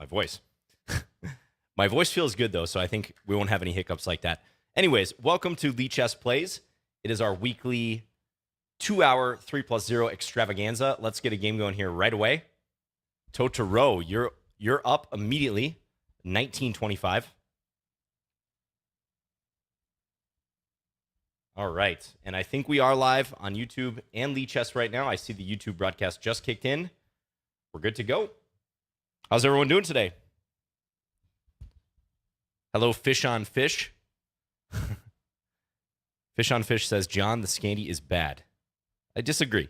my voice. My voice feels good, though, so I think we won't have any hiccups like that. Anyways, welcome to Lichess Plays. It is our weekly 2-hour 3+0 extravaganza. Let's get a game going here right away. Totoro, you're up immediately, 1925. All right, and I think we are live on YouTube and Lichess right now. I see the YouTube broadcast just kicked in. We're good to go. How's everyone doing today? Hello, Fish on Fish. Fish on Fish says, John, the Scandi is bad. I disagree.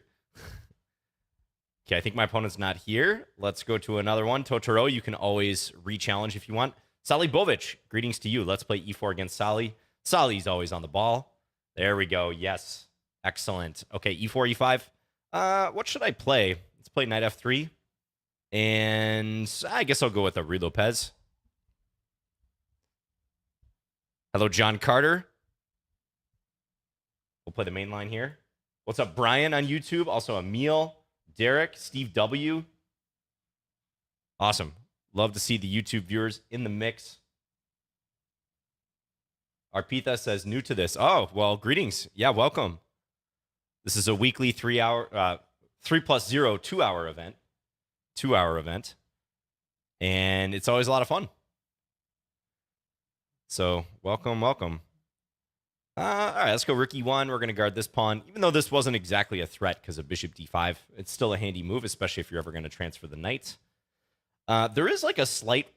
Okay, I think my opponent's not here. Let's go to another one. Totoro, you can always re-challenge if you want. Sali Bovic, greetings to you. Let's play e4 against Sali. Sali's always on the ball. There we go. Yes. Excellent. Okay, e4, e5. What should I play? Let's play knight f3. And I guess I'll go with a Ruy Lopez. Hello, John Carter. We'll play the main line here. What's up, Brian on YouTube? Also, Emil, Derek, Steve W. Awesome. Love to see the YouTube viewers in the mix. Arpita says, new to this. Oh, well, greetings. Yeah, welcome. This is a weekly 3+0 2-hour event. 2-hour event. And it's always a lot of fun. So, welcome, welcome. All right, let's go rook e1. We're going to guard this pawn. Even though this wasn't exactly a threat because of bishop d5, it's still a handy move, especially if you're ever going to transfer the knight. There is like a slight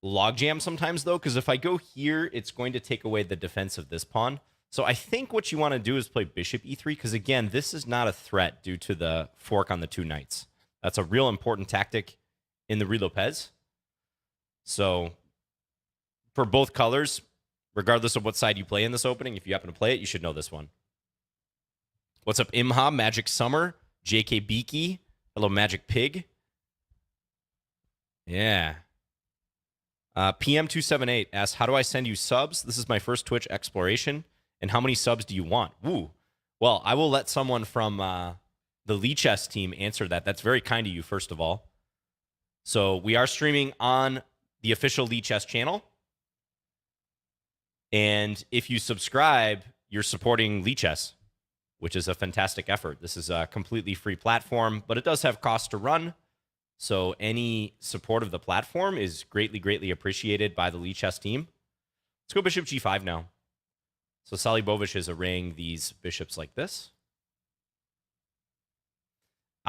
logjam sometimes, though, because if I go here, it's going to take away the defense of this pawn. So I think what you want to do is play bishop e3, because, again, this is not a threat due to the fork on the two knights. That's a real important tactic in the Ruy Lopez. So for both colors, regardless of what side you play in this opening, if you happen to play it, you should know this one. What's up, Imha, Magic Summer, JK Beaky, hello, Magic Pig. Yeah. PM278 asks, how do I send you subs? This is my first Twitch exploration. And how many subs do you want? Ooh. Well, I will let someone from the Lichess team answer that. That's very kind of you, first of all. So we are streaming on the official Lichess channel. And if you subscribe, you're supporting Lichess, which is a fantastic effort. This is a completely free platform, but it does have costs to run. So any support of the platform is greatly, greatly appreciated by the Lichess team. Let's go bishop g5 now. So Sali Bovic is arraying these bishops like this.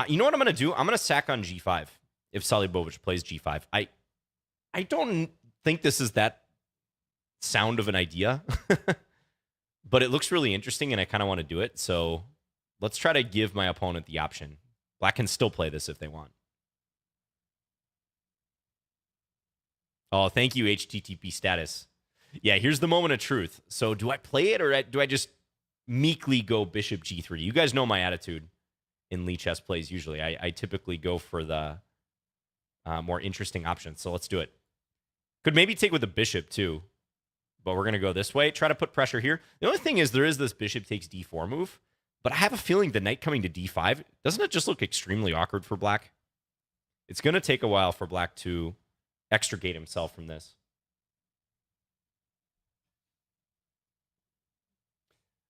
You know what I'm going to do? I'm going to sack on g5 if Sali Bovic plays g5. I don't think this is that sound of an idea, but it looks really interesting and I kind of want to do it. So let's try to give my opponent the option. Black can still play this if they want. Oh, thank you, HTTP status. Yeah, here's the moment of truth. So do I play it or do I just meekly go bishop g3? You guys know my attitude in Lichess plays usually. I typically go for the more interesting options. So let's do it. Could maybe take with the bishop too. But we're going to go this way. Try to put pressure here. The only thing is there is this bishop takes d4 move. But I have a feeling the knight coming to d5, doesn't it just look extremely awkward for black? It's going to take a while for black to extricate himself from this.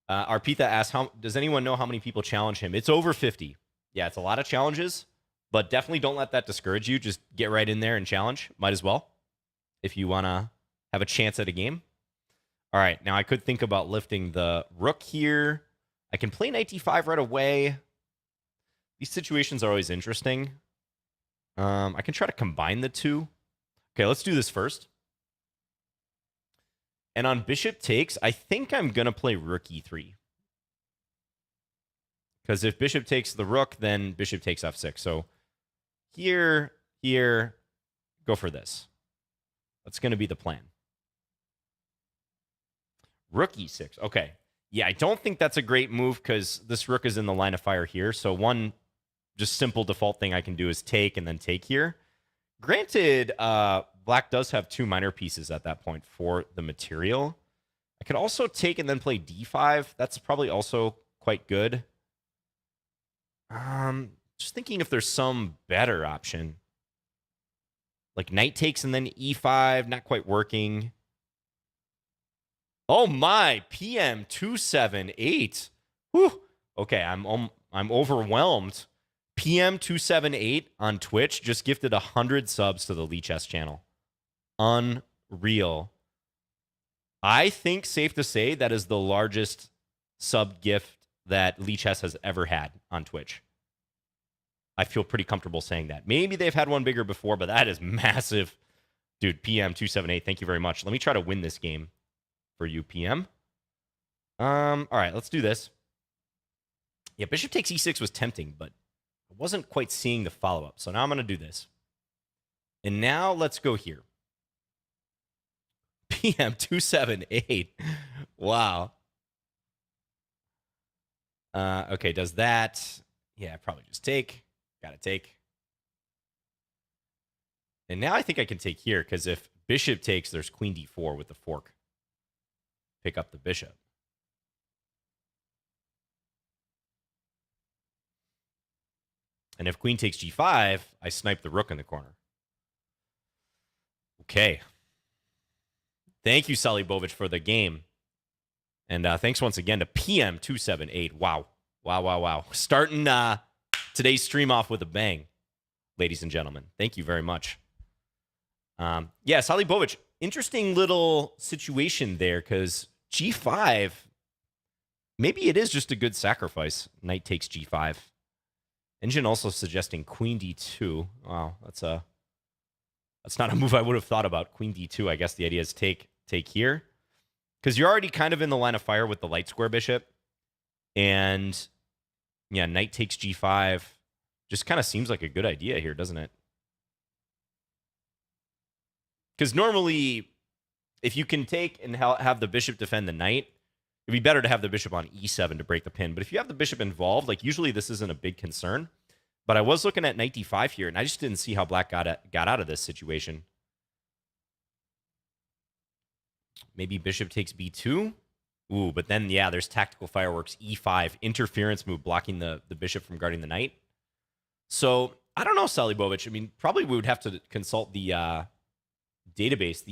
Arpita asks, does anyone know how many people challenge him? It's over 50. Yeah, it's a lot of challenges. But definitely don't let that discourage you. Just get right in there and challenge. Might as well. If you want to have a chance at a game. All right, now I could think about lifting the rook here. I can play knight d5 right away. These situations are always interesting. I can try to combine the two. Okay, let's do this first. And on bishop takes, I think I'm going to play rook e3. Because if bishop takes the rook, then bishop takes f6. So here, go for this. That's going to be the plan. Rook e6. Okay. Yeah, I don't think that's a great move because this rook is in the line of fire here. So one just simple default thing I can do is take and then take here. Granted, black does have two minor pieces at that point for the material. I could also take and then play d5. That's probably also quite good. Just thinking if there's some better option. Like knight takes and then e5, not quite working. Oh my, PM 278. Whew. Okay, I'm overwhelmed. PM 278 on Twitch just gifted 100 subs to the Lichess channel. Unreal. I think safe to say that is the largest sub gift that Lichess has ever had on Twitch. I feel pretty comfortable saying that. Maybe they've had one bigger before, but that is massive. Dude, PM 278, thank you very much. Let me try to win this game for you, PM. All right, let's do this. Yeah, bishop takes e6 was tempting, but I wasn't quite seeing the follow-up. So now I'm going to do this. And now let's go here. PM 278. Wow. Okay, does that... Yeah, probably just take. Got to take. And now I think I can take here, because if bishop takes, there's queen d4 with the fork. Pick up the bishop. And if queen takes g5, I snipe the rook in the corner. Okay. Thank you, Salibovich, for the game. And thanks once again to PM278. Wow. Wow, wow, wow. Starting today's stream off with a bang, ladies and gentlemen. Thank you very much. Yeah, Salibovich, interesting little situation there, because g5, maybe it is just a good sacrifice. Knight takes g5. Engine also suggesting queen d2. Wow, that's not a move I would have thought about. Queen d2, I guess the idea is take here. Because you're already kind of in the line of fire with the light square bishop. And, yeah, knight takes g5. Just kind of seems like a good idea here, doesn't it? Because normally, if you can take and have the bishop defend the knight, it'd be better to have the bishop on e7 to break the pin. But if you have the bishop involved, like usually this isn't a big concern. But I was looking at knight d5 here, and I just didn't see how black got out of this situation. Maybe bishop takes b2. Ooh, but then, yeah, there's tactical fireworks, e5, interference move, blocking the bishop from guarding the knight. So, I don't know, Salibovich. I mean, probably we would have to consult the database.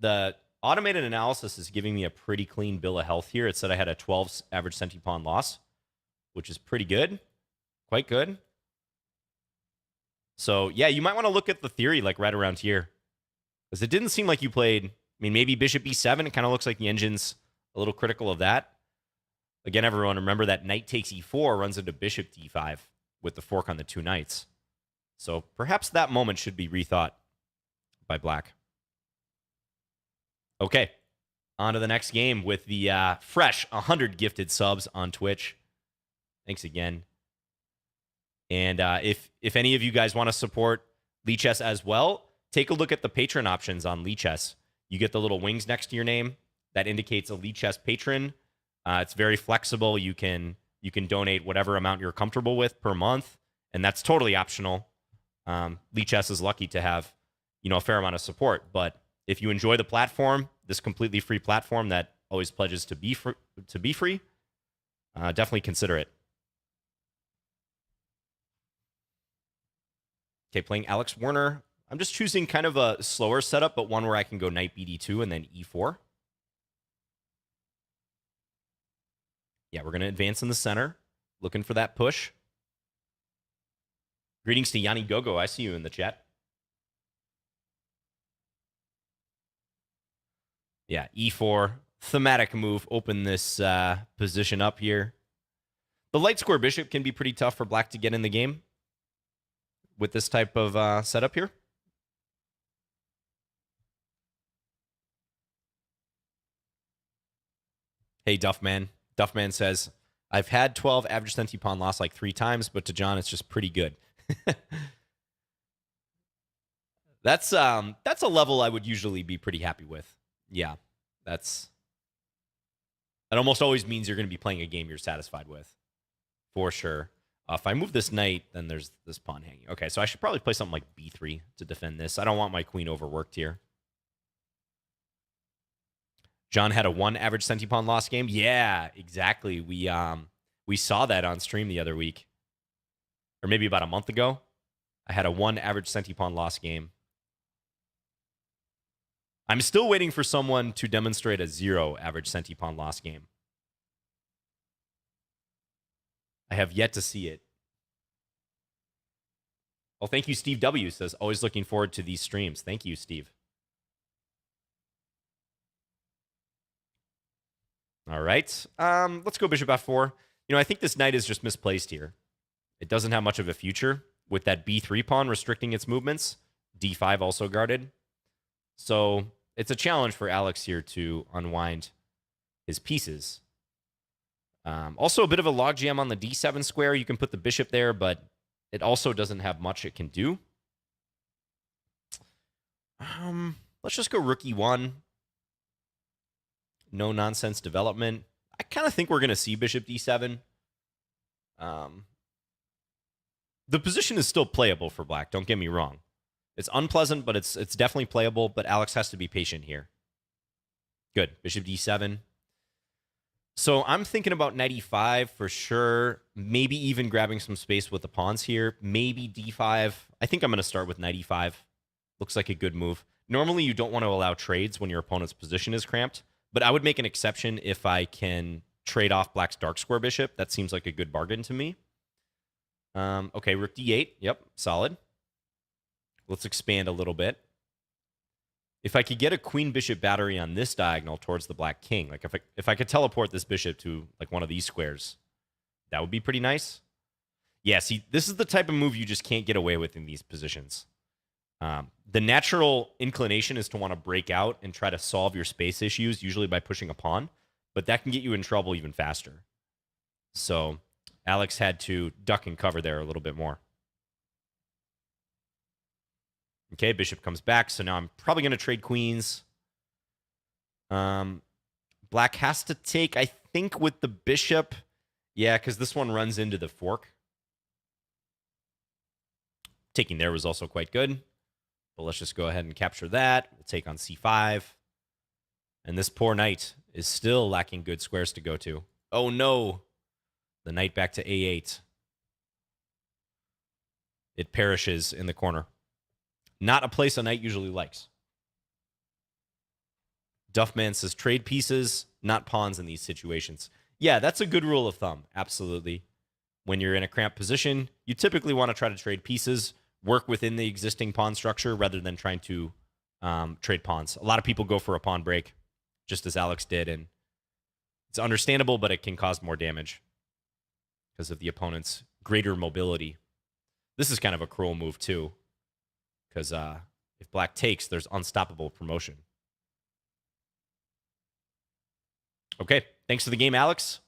The automated analysis is giving me a pretty clean bill of health here. It said I had a 12 average centipawn loss, which is pretty good. Quite good. So, yeah, you might want to look at the theory, like, right around here. Because it didn't seem like you played... I mean, maybe bishop e7. It kind of looks like the engine's a little critical of that. Again, everyone, remember that knight takes e4 runs into bishop d5 with the fork on the two knights. So perhaps that moment should be rethought by black. Okay, on to the next game with the fresh 100 gifted subs on Twitch. Thanks again. And if any of you guys want to support Lichess as well, take a look at the patron options on Lichess. You get the little wings next to your name. That indicates a Lichess patron. It's very flexible. You can donate whatever amount you're comfortable with per month, and that's totally optional. Lichess is lucky to have, a fair amount of support. But if you enjoy the platform, this completely free platform that always pledges to be free, definitely consider it. Okay, playing Alex Werner. I'm just choosing kind of a slower setup, but one where I can go knight bd2 and then e4. Yeah, we're going to advance in the center. Looking for that push. Greetings to Yanni Gogo. I see you in the chat. Yeah, e4. Thematic move. Open this position up here. The light square bishop can be pretty tough for black to get in the game with this type of setup here. Hey, Duffman. Duffman says, I've had 12 average centipawn loss like 3 times, but to John, it's just pretty good. That's a level I would usually be pretty happy with. Yeah, that almost always means you're going to be playing a game you're satisfied with, for sure. If I move this knight, then there's this pawn hanging. Okay, so I should probably play something like b3 to defend this. I don't want my queen overworked here. John had a 1 average centipawn loss game. Yeah, exactly. We saw that on stream the other week, or maybe about a month ago. I had a 1 average centipawn loss game. I'm still waiting for someone to demonstrate a 0 average centi pawn loss game. I have yet to see it. Well, thank you, Steve W. Says, always looking forward to these streams. Thank you, Steve. All right. Let's go bishop f4. I think this knight is just misplaced here. It doesn't have much of a future with that b3 pawn restricting its movements. d5 also guarded. So it's a challenge for Alex here to unwind his pieces. Also, a bit of a logjam on the d7 square. You can put the bishop there, but it also doesn't have much it can do. Let's just go rook e1. No nonsense development. I kind of think we're going to see bishop d7. The position is still playable for black. Don't get me wrong. It's unpleasant, but it's definitely playable. But Alex has to be patient here. Good. Bishop d7. So I'm thinking about knight e5 for sure. Maybe even grabbing some space with the pawns here. Maybe d5. I think I'm going to start with knight e5. Looks like a good move. Normally, you don't want to allow trades when your opponent's position is cramped. But I would make an exception if I can trade off black's dark square bishop. That seems like a good bargain to me. Okay, rook d8. Yep, solid. Let's expand a little bit. If I could get a queen bishop battery on this diagonal towards the black king, like if I could teleport this bishop to like one of these squares, that would be pretty nice. Yeah, see, this is the type of move you just can't get away with in these positions. The natural inclination is to want to break out and try to solve your space issues, usually by pushing a pawn, but that can get you in trouble even faster. So Alex had to duck and cover there a little bit more. Okay, bishop comes back, so now I'm probably going to trade queens. Black has to take, I think, with the bishop. Yeah, because this one runs into the fork. Taking there was also quite good. But let's just go ahead and capture that. We'll take on c5. And this poor knight is still lacking good squares to go to. Oh, no. The knight back to a8. It perishes in the corner. Not a place a knight usually likes. Duffman says trade pieces, not pawns in these situations. Yeah, that's a good rule of thumb. Absolutely. When you're in a cramped position, you typically want to try to trade pieces, work within the existing pawn structure rather than trying to trade pawns. A lot of people go for a pawn break, just as Alex did, and it's understandable, but it can cause more damage because of the opponent's greater mobility. This is kind of a cruel move, too. Because if black takes, there's unstoppable promotion. Okay, thanks for the game, Alex.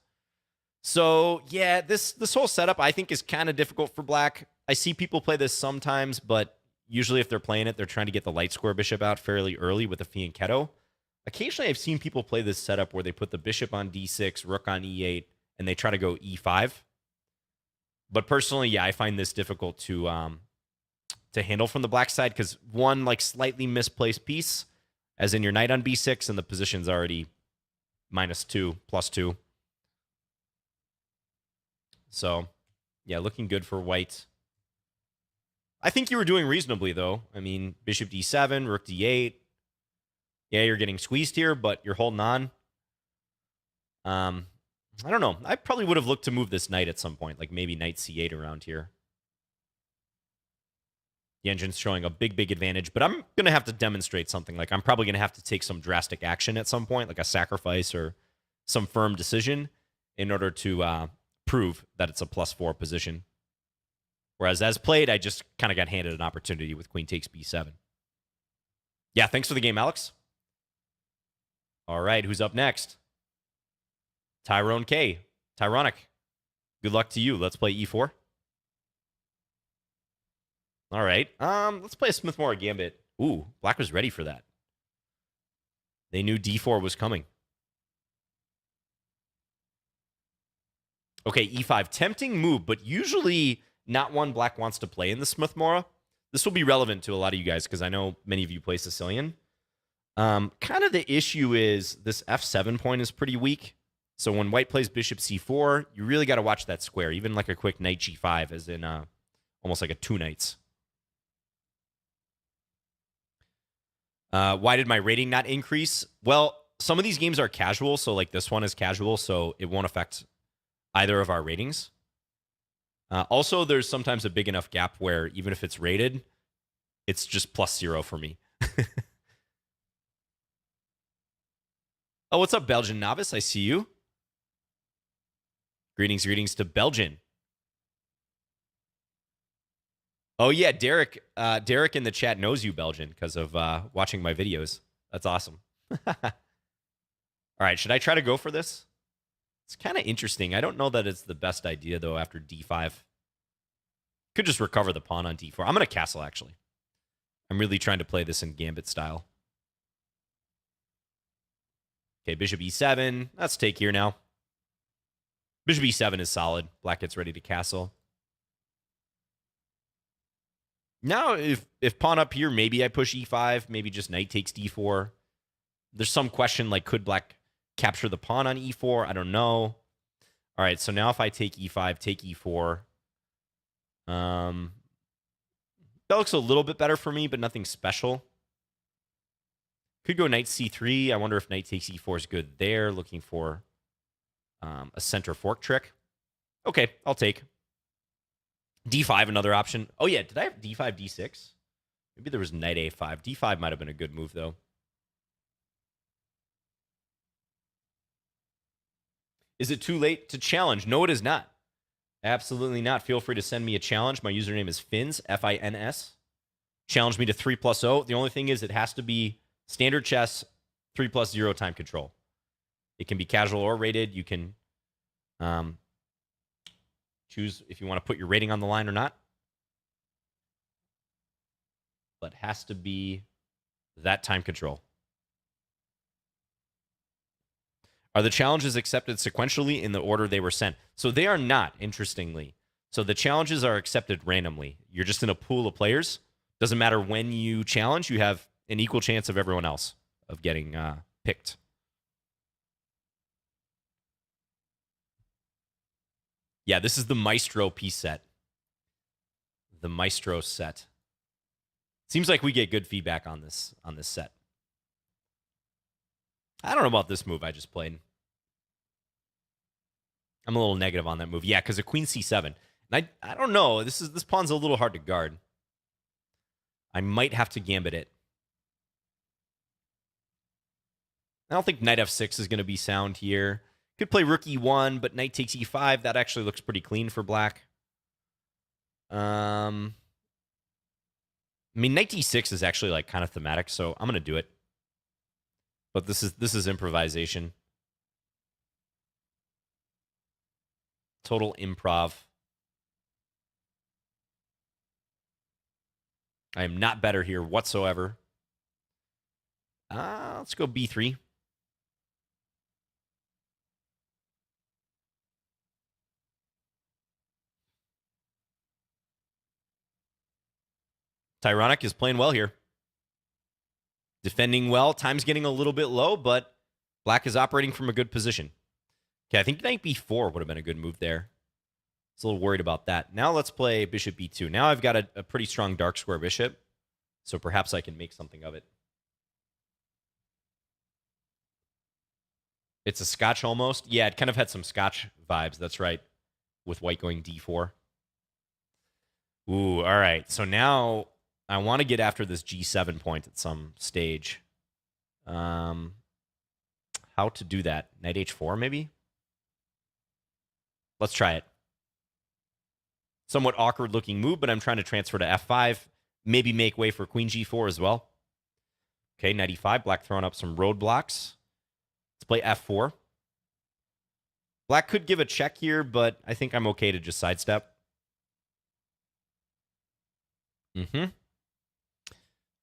So, yeah, this whole setup, I think, is kind of difficult for black. I see people play this sometimes, but usually if they're playing it, they're trying to get the light square bishop out fairly early with a fianchetto. Occasionally, I've seen people play this setup where they put the bishop on d6, rook on e8, and they try to go e5. But personally, yeah, I find this difficult to handle from the black side because one like slightly misplaced piece, as in your knight on b6, and the position's already -2, +2. So, yeah, looking good for white. I think you were doing reasonably, though. I mean, bishop d7, rook d8. Yeah, you're getting squeezed here, but you're holding on. I don't know. I probably would have looked to move this knight at some point, like maybe knight c8 around here. The engine's showing a big, big advantage, but I'm going to have to demonstrate something. Like, I'm probably going to have to take some drastic action at some point, like a sacrifice or some firm decision in order to prove that it's a +4 position. Whereas as played, I just kind of got handed an opportunity with queen takes b7. Yeah, thanks for the game, Alex. All right, who's up next? Tyrone K. Tyronic. Good luck to you. Let's play e4. All right. Let's play a Smith-Morra Gambit. Ooh, black was ready for that. They knew d4 was coming. Okay, e5. Tempting move, but usually not one black wants to play in the Smith-Morra. This will be relevant to a lot of you guys because I know many of you play Sicilian. Kind of the issue is this f7 point is pretty weak. So when white plays bishop c4, you really got to watch that square. Even like a quick knight g5 as in almost like a two knights. Why did my rating not increase? Well, some of these games are casual, so like this one is casual, so it won't affect either of our ratings. Also, there's sometimes a big enough gap where even if it's rated, it's just +0 for me. Oh, what's up, Belgian Novice? I see you. Greetings to Belgian. Oh yeah, Derek. Derek in the chat knows you, Belgian, because of watching my videos. That's awesome. All right, should I try to go for this? It's kind of interesting. I don't know that it's the best idea though. After d5, could just recover the pawn on d4. I'm gonna castle actually. I'm really trying to play this in Gambit style. Okay, bishop e7. Let's take here now. Bishop e7 is solid. Black gets ready to castle. Now, if pawn up here, maybe I push e5. Maybe just knight takes d4. There's some question like, could black capture the pawn on e4? I don't know. All right, so now if I take e5, take e4. That looks a little bit better for me, but nothing special. Could go knight c3. I wonder if knight takes e4 is good there. Looking for a center fork trick. Okay, I'll take. d5, another option. Oh, yeah, did I have d5, d6? Maybe there was knight a5. d5 might have been a good move, though. Is it too late to challenge? No, it is not. Absolutely not. Feel free to send me a challenge. My username is Fins, F-I-N-S. Challenge me to 3+0. The only thing is it has to be standard chess, 3+0 time control. It can be casual or rated. You can choose if you want to put your rating on the line or not. But it has to be that time control. Are the challenges accepted sequentially in the order they were sent? So they are not, interestingly. So the challenges are accepted randomly. You're just in a pool of players. Doesn't matter when you challenge, you have an equal chance of everyone else of getting picked. Yeah, this is the Maestro piece set. The Maestro set. Seems like we get good feedback on this set. I don't know about this move I just played. I'm a little negative on that move. Yeah, because of queen c7. And I don't know. This pawn's a little hard to guard. I might have to gambit it. I don't think knight f6 is going to be sound here. Could play rook e1, but knight takes e5. That actually looks pretty clean for black. I mean, knight d6 is actually like kind of thematic, so I'm going to do it. But this is improvisation. Total improv. I am not better here whatsoever. Let's go b3. Tyronic is playing well here. Defending well. Time's getting a little bit low, but black is operating from a good position. Okay, I think knight b4 would have been a good move there. I was a little worried about that. Now let's play bishop b2. Now I've got a pretty strong dark square bishop, so perhaps I can make something of it. It's a Scotch almost. Yeah, it kind of had some Scotch vibes. That's right, with white going d4. Ooh, all right. So now I want to get after this g7 point at some stage. How to do that? Knight h4, maybe? Let's try it. Somewhat awkward-looking move, but I'm trying to transfer to f5. Maybe make way for queen g4 as well. Okay, knight e5. Black throwing up some roadblocks. Let's play f4. Black could give a check here, but I think I'm okay to just sidestep.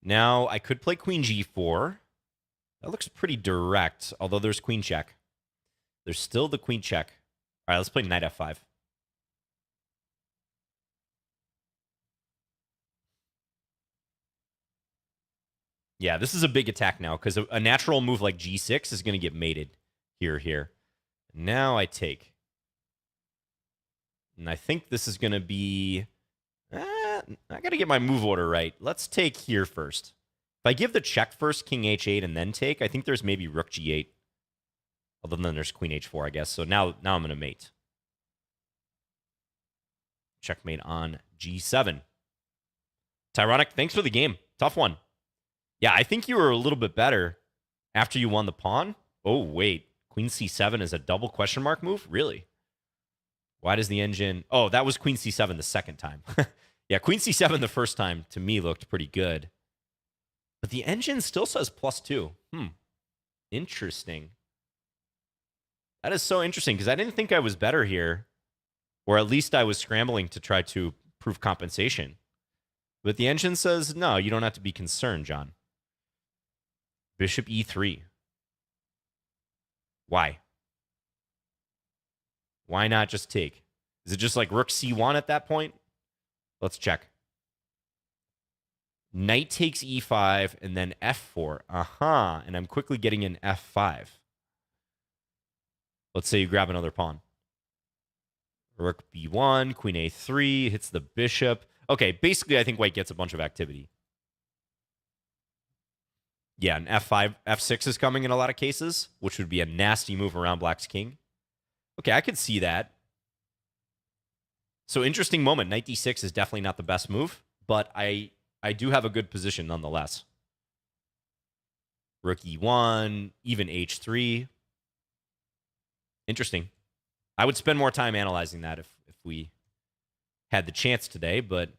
Now, I could play queen g4. That looks pretty direct, although there's queen check. There's still the queen check. All right, let's play knight f5. Yeah, this is a big attack now, because a natural move like g6 is going to get mated here. Now I take. And I think this is going to be... I got to get my move order right. Let's take here first. If I give the check first, king h8, and then take, I think there's maybe rook g8. Other than there's queen h4, I guess. So now I'm going to mate. Checkmate on g7. Tyronic, thanks for the game. Tough one. Yeah, I think you were a little bit better after you won the pawn. Oh, wait. Queen c7 is a double question mark move? Really? Why does the engine... Oh, that was queen c7 the second time. Yeah, queen c7 the first time, to me, looked pretty good. But the engine still says +2. Interesting. That is so interesting, because I didn't think I was better here. Or at least I was scrambling to try to prove compensation. But the engine says, no, you don't have to be concerned, John. Bishop e3. Why? Why not just take? Is it just like rook c1 at that point? Let's check. Knight takes e5 and then f4. And I'm quickly getting an f5. Let's say you grab another pawn. Rook b1, queen a3, hits the bishop. Okay, basically I think white gets a bunch of activity. Yeah, an f5, f6 is coming in a lot of cases, which would be a nasty move around black's king. Okay, I could see that. So interesting moment. Knight d6 is definitely not the best move, but I do have a good position nonetheless. Rook e1, even h3. Interesting. I would spend more time analyzing that if we had the chance today, but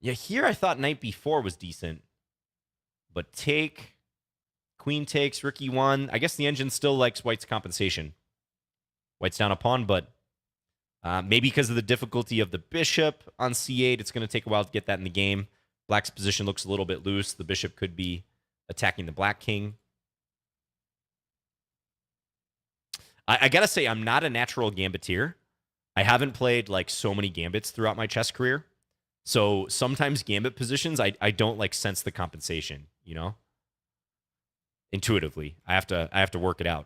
yeah, here I thought knight b4 was decent. But take, queen takes, rook e1. I guess the engine still likes white's compensation. White's down a pawn, but maybe because of the difficulty of the bishop on c8, it's going to take a while to get that in the game. Black's position looks a little bit loose. The bishop could be attacking the black king. I got to say, I'm not a natural gambiteer. I haven't played like so many gambits throughout my chess career. So sometimes gambit positions, I don't like sense the compensation, you know? Intuitively. I have to work it out.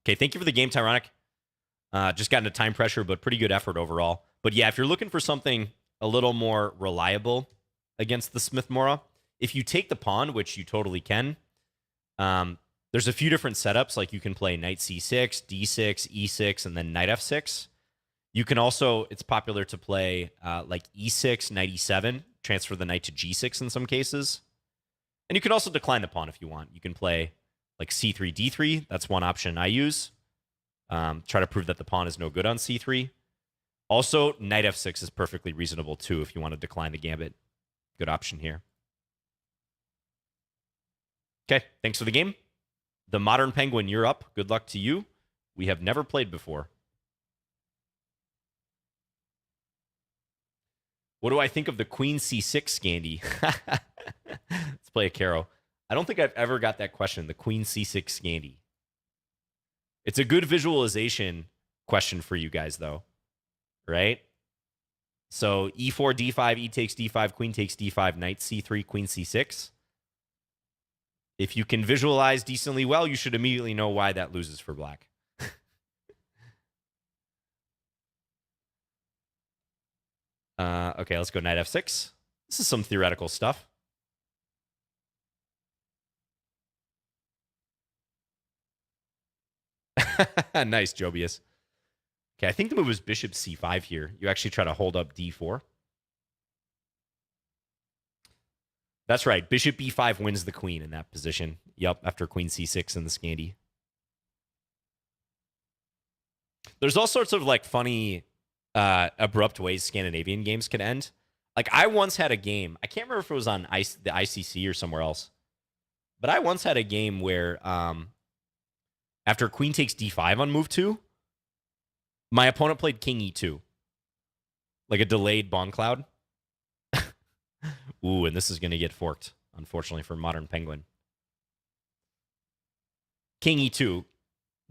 Okay, thank you for the game, Tyronic. Just got into time pressure, but pretty good effort overall. But yeah, if you're looking for something a little more reliable against the Smith-Morra, if you take the pawn, which you totally can, there's a few different setups. Like you can play knight c6, d6, e6, and then knight f6. You can also, it's popular to play like e6, knight e7, transfer the knight to g6 in some cases. And you can also decline the pawn if you want. You can play like c3, d3. That's one option I use. Try to prove that the pawn is no good on c3. Also, knight f6 is perfectly reasonable too if you want to decline the gambit. Good option here. Okay, thanks for the game. The Modern Penguin, you're up. Good luck to you. We have never played before. What do I think of the queen c6 Scandi? Let's play a Caro. I don't think I've ever got that question, the queen c6 Scandi. It's a good visualization question for you guys, though. Right? So e4, d5, e takes d5, queen takes d5, knight c3, queen c6. If you can visualize decently well, you should immediately know why that loses for black. Okay, let's go knight f6. This is some theoretical stuff. Nice, Jobius. Okay, I think the move is bishop c5 here. You actually try to hold up d4. That's right. Bishop e5 wins the queen in that position. Yep, after queen c6 in the Scandi. There's all sorts of like funny, abrupt ways Scandinavian games can end. Like I once had a game. I can't remember if it was on the ICC or somewhere else. But I once had a game where after queen takes d5 on move 2, my opponent played king e2. Like a delayed Bond cloud. Ooh, and this is going to get forked, unfortunately, for Modern Penguin. King e2.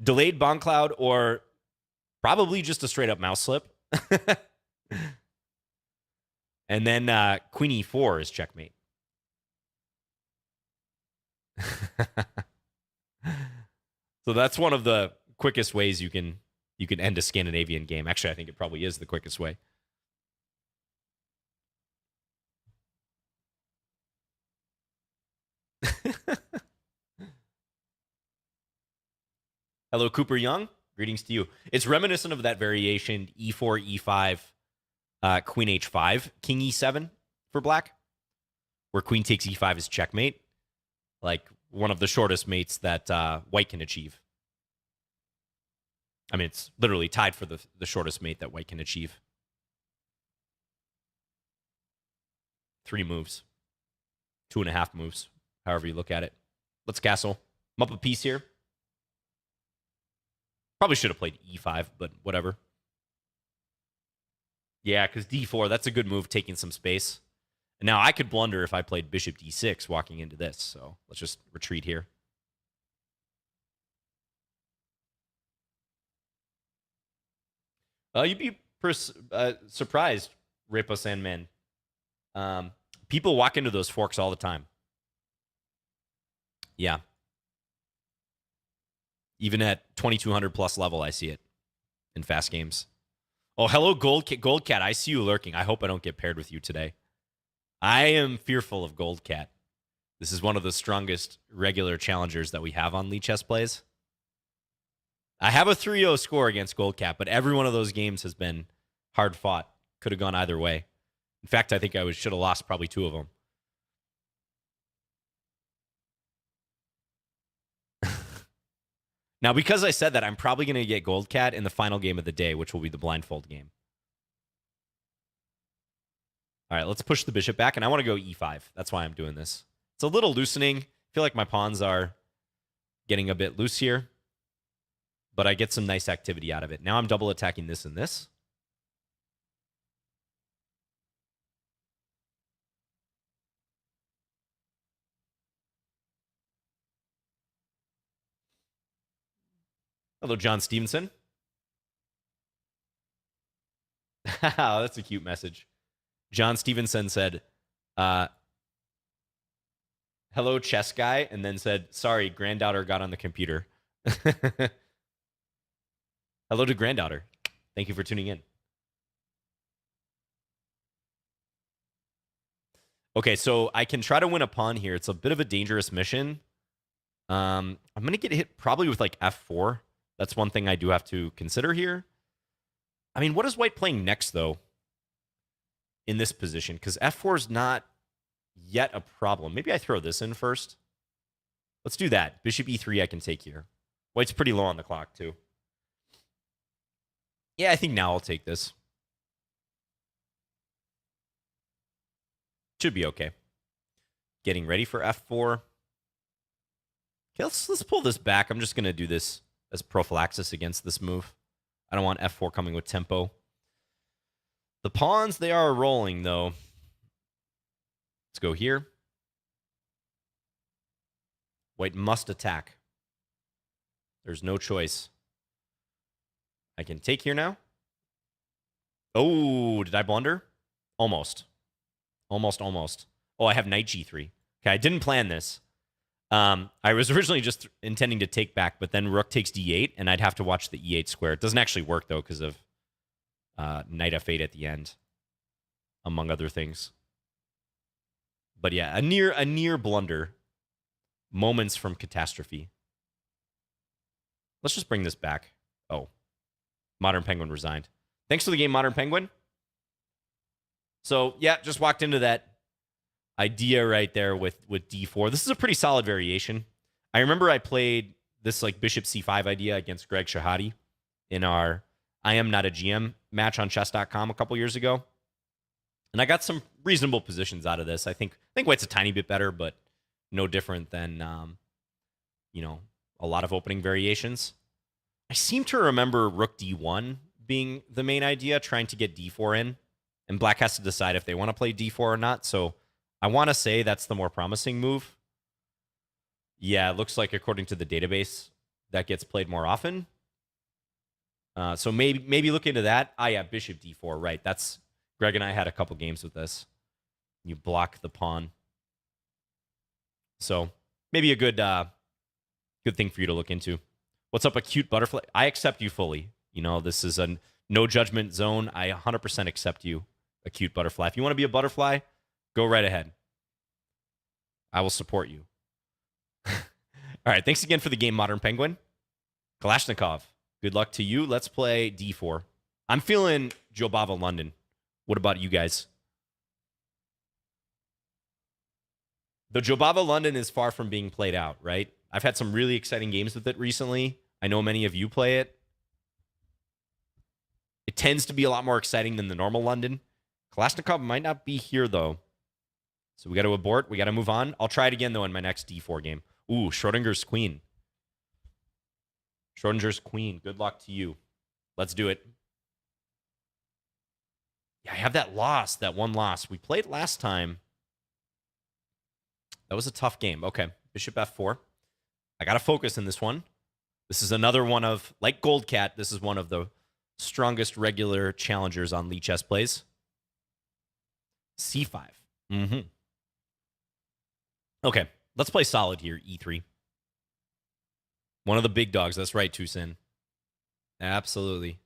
Delayed Bond cloud or probably just a straight-up mouse slip. And then queen e4 is checkmate. So that's one of the quickest ways you can end a Scandinavian game. Actually, I think it probably is the quickest way. Hello, Cooper Young. Greetings to you. It's reminiscent of that variation e4, e5, queen h5, king e7 for black, where queen takes e5 is checkmate, like one of the shortest mates that white can achieve. I mean, it's literally tied for the shortest mate that white can achieve. 3 moves, 2.5 moves, however you look at it. Let's castle. I'm up a piece here. Probably should have played e5, but whatever. Yeah, because d4, that's a good move, taking some space. And now I could blunder if I played bishop d6 walking into this, so let's just retreat here. You'd be surprised, Repo Sandman. People walk into those forks all the time. Yeah. Even at 2200 plus level, I see it in fast games. Oh, hello, Gold Cat. I see you lurking. I hope I don't get paired with you today. I am fearful of Gold Cat. This is one of the strongest regular challengers that we have on Lichess plays. I have a 3-0 score against Gold Cat, but every one of those games has been hard fought. Could have gone either way. In fact, I think I should have lost probably 2 of them. Now, because I said that, I'm probably going to get Gold Cat in the final game of the day, which will be the blindfold game. All right, let's push the bishop back, and I want to go e5. That's why I'm doing this. It's a little loosening. I feel like my pawns are getting a bit loose here, but I get some nice activity out of it. Now I'm double attacking this and this. Hello, John Stevenson. That's a cute message. John Stevenson said, hello, chess guy, and then said, sorry, granddaughter got on the computer. Hello to granddaughter. Thank you for tuning in. Okay, so I can try to win a pawn here. It's a bit of a dangerous mission. I'm going to get hit probably with like f4. That's one thing I do have to consider here. I mean, what is white playing next, though, in this position? Because f4 is not yet a problem. Maybe I throw this in first. Let's do that. Bishop e3 I can take here. White's pretty low on the clock, too. Yeah, I think now I'll take this. Should be okay. Getting ready for f4. Okay, let's pull this back. I'm just going to do this as prophylaxis against this move. I don't want f4 coming with tempo. The pawns, they are rolling, though. Let's go here. White must attack. There's no choice. I can take here now. Oh, did I blunder? Almost. Almost. Oh, I have knight g3. Okay, I didn't plan this. I was originally just intending to take back, but then rook takes d8, and I'd have to watch the e8 square. It doesn't actually work, though, because of knight f8 at the end, among other things. But yeah, a near blunder. Moments from catastrophe. Let's just bring this back. Oh. Modern Penguin resigned. Thanks for the game, Modern Penguin. So, yeah, just walked into that idea right there with d4. This is a pretty solid variation. I remember I played this like bishop c5 idea against Greg Shahadi in our I Am Not a GM match on chess.com a couple years ago. And I got some reasonable positions out of this. I think white's a tiny bit better, but no different than, a lot of opening variations. I seem to remember rook d1 being the main idea, trying to get d4 in. And black has to decide if they want to play d4 or not. So I want to say that's the more promising move. Yeah, it looks like according to the database, that gets played more often. So maybe look into that. Yeah, bishop d4, right. That's Greg and I had a couple games with this. You block the pawn. So maybe a good thing for you to look into. What's up, a cute butterfly? I accept you fully. This is a no judgment zone. I 100% accept you, a cute butterfly. If you want to be a butterfly, go right ahead. I will support you. All right, thanks again for the game, Modern Penguin. Kalashnikov, good luck to you. Let's play D4. I'm feeling Jobava London. What about you guys? The Jobava London is far from being played out, right? I've had some really exciting games with it recently. I know many of you play it. It tends to be a lot more exciting than the normal London. Kalashnikov might not be here, though. So we got to abort. We got to move on. I'll try it again, though, in my next D4 game. Ooh, Schrodinger's Queen. Schrodinger's Queen. Good luck to you. Let's do it. Yeah, I have that loss, that one loss. We played last time. That was a tough game. Okay, Bishop F4. I got to focus in this one. This is another one of, like Goldcat, this is one of the strongest regular challengers on Lichess plays. C5. Mm-hmm. Okay, let's play solid here, E3. One of the big dogs. That's right, Tucson. Absolutely.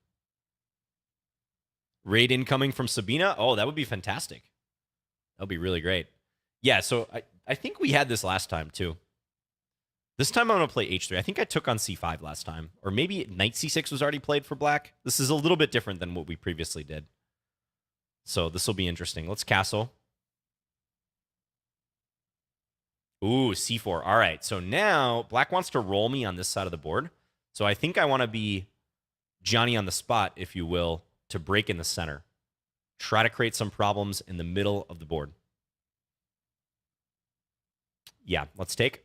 Raid incoming from Sabina. Oh, that would be fantastic. That would be really great. Yeah, so I think we had this last time, too. This time I'm going to play H3. I think I took on C5 last time. Or maybe Knight C6 was already played for black. This is a little bit different than what we previously did. So this will be interesting. Let's castle. Ooh, C4. All right, so now black wants to roll me on this side of the board. So I think I want to be Johnny on the spot, if you will, to break in the center. Try to create some problems in the middle of the board. Yeah, let's take.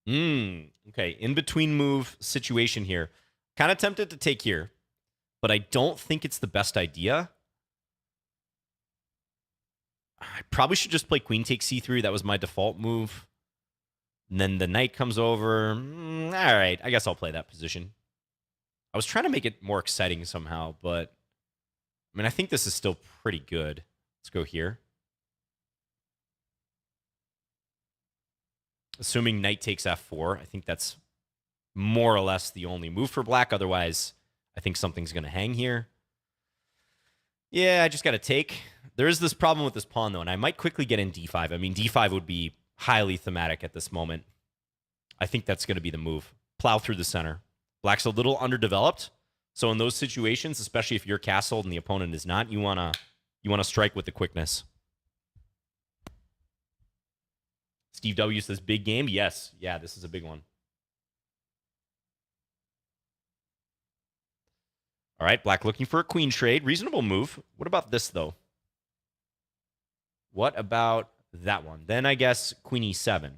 Okay, in-between move situation here. Kind of tempted to take here, but I don't think it's the best idea. I probably should just play queen takes c3. That was my default move. And then the knight comes over. All right, I guess I'll play that position. I was trying to make it more exciting somehow, but I mean, I think this is still pretty good. Let's go here. Assuming knight takes f4, I think that's more or less the only move for black. Otherwise, I think something's going to hang here. Yeah, I just got to take. There is this problem with this pawn, though, and I might quickly get in d5. I mean, d5 would be highly thematic at this moment. I think that's going to be the move. Plow through the center. Black's a little underdeveloped, so in those situations, especially if you're castled and the opponent is not, you wanna strike with the quickness. Steve W says, big game? Yes. Yeah, this is a big one. All right, black looking for a queen trade. Reasonable move. What about this, though? What about that one? Then I guess queen e7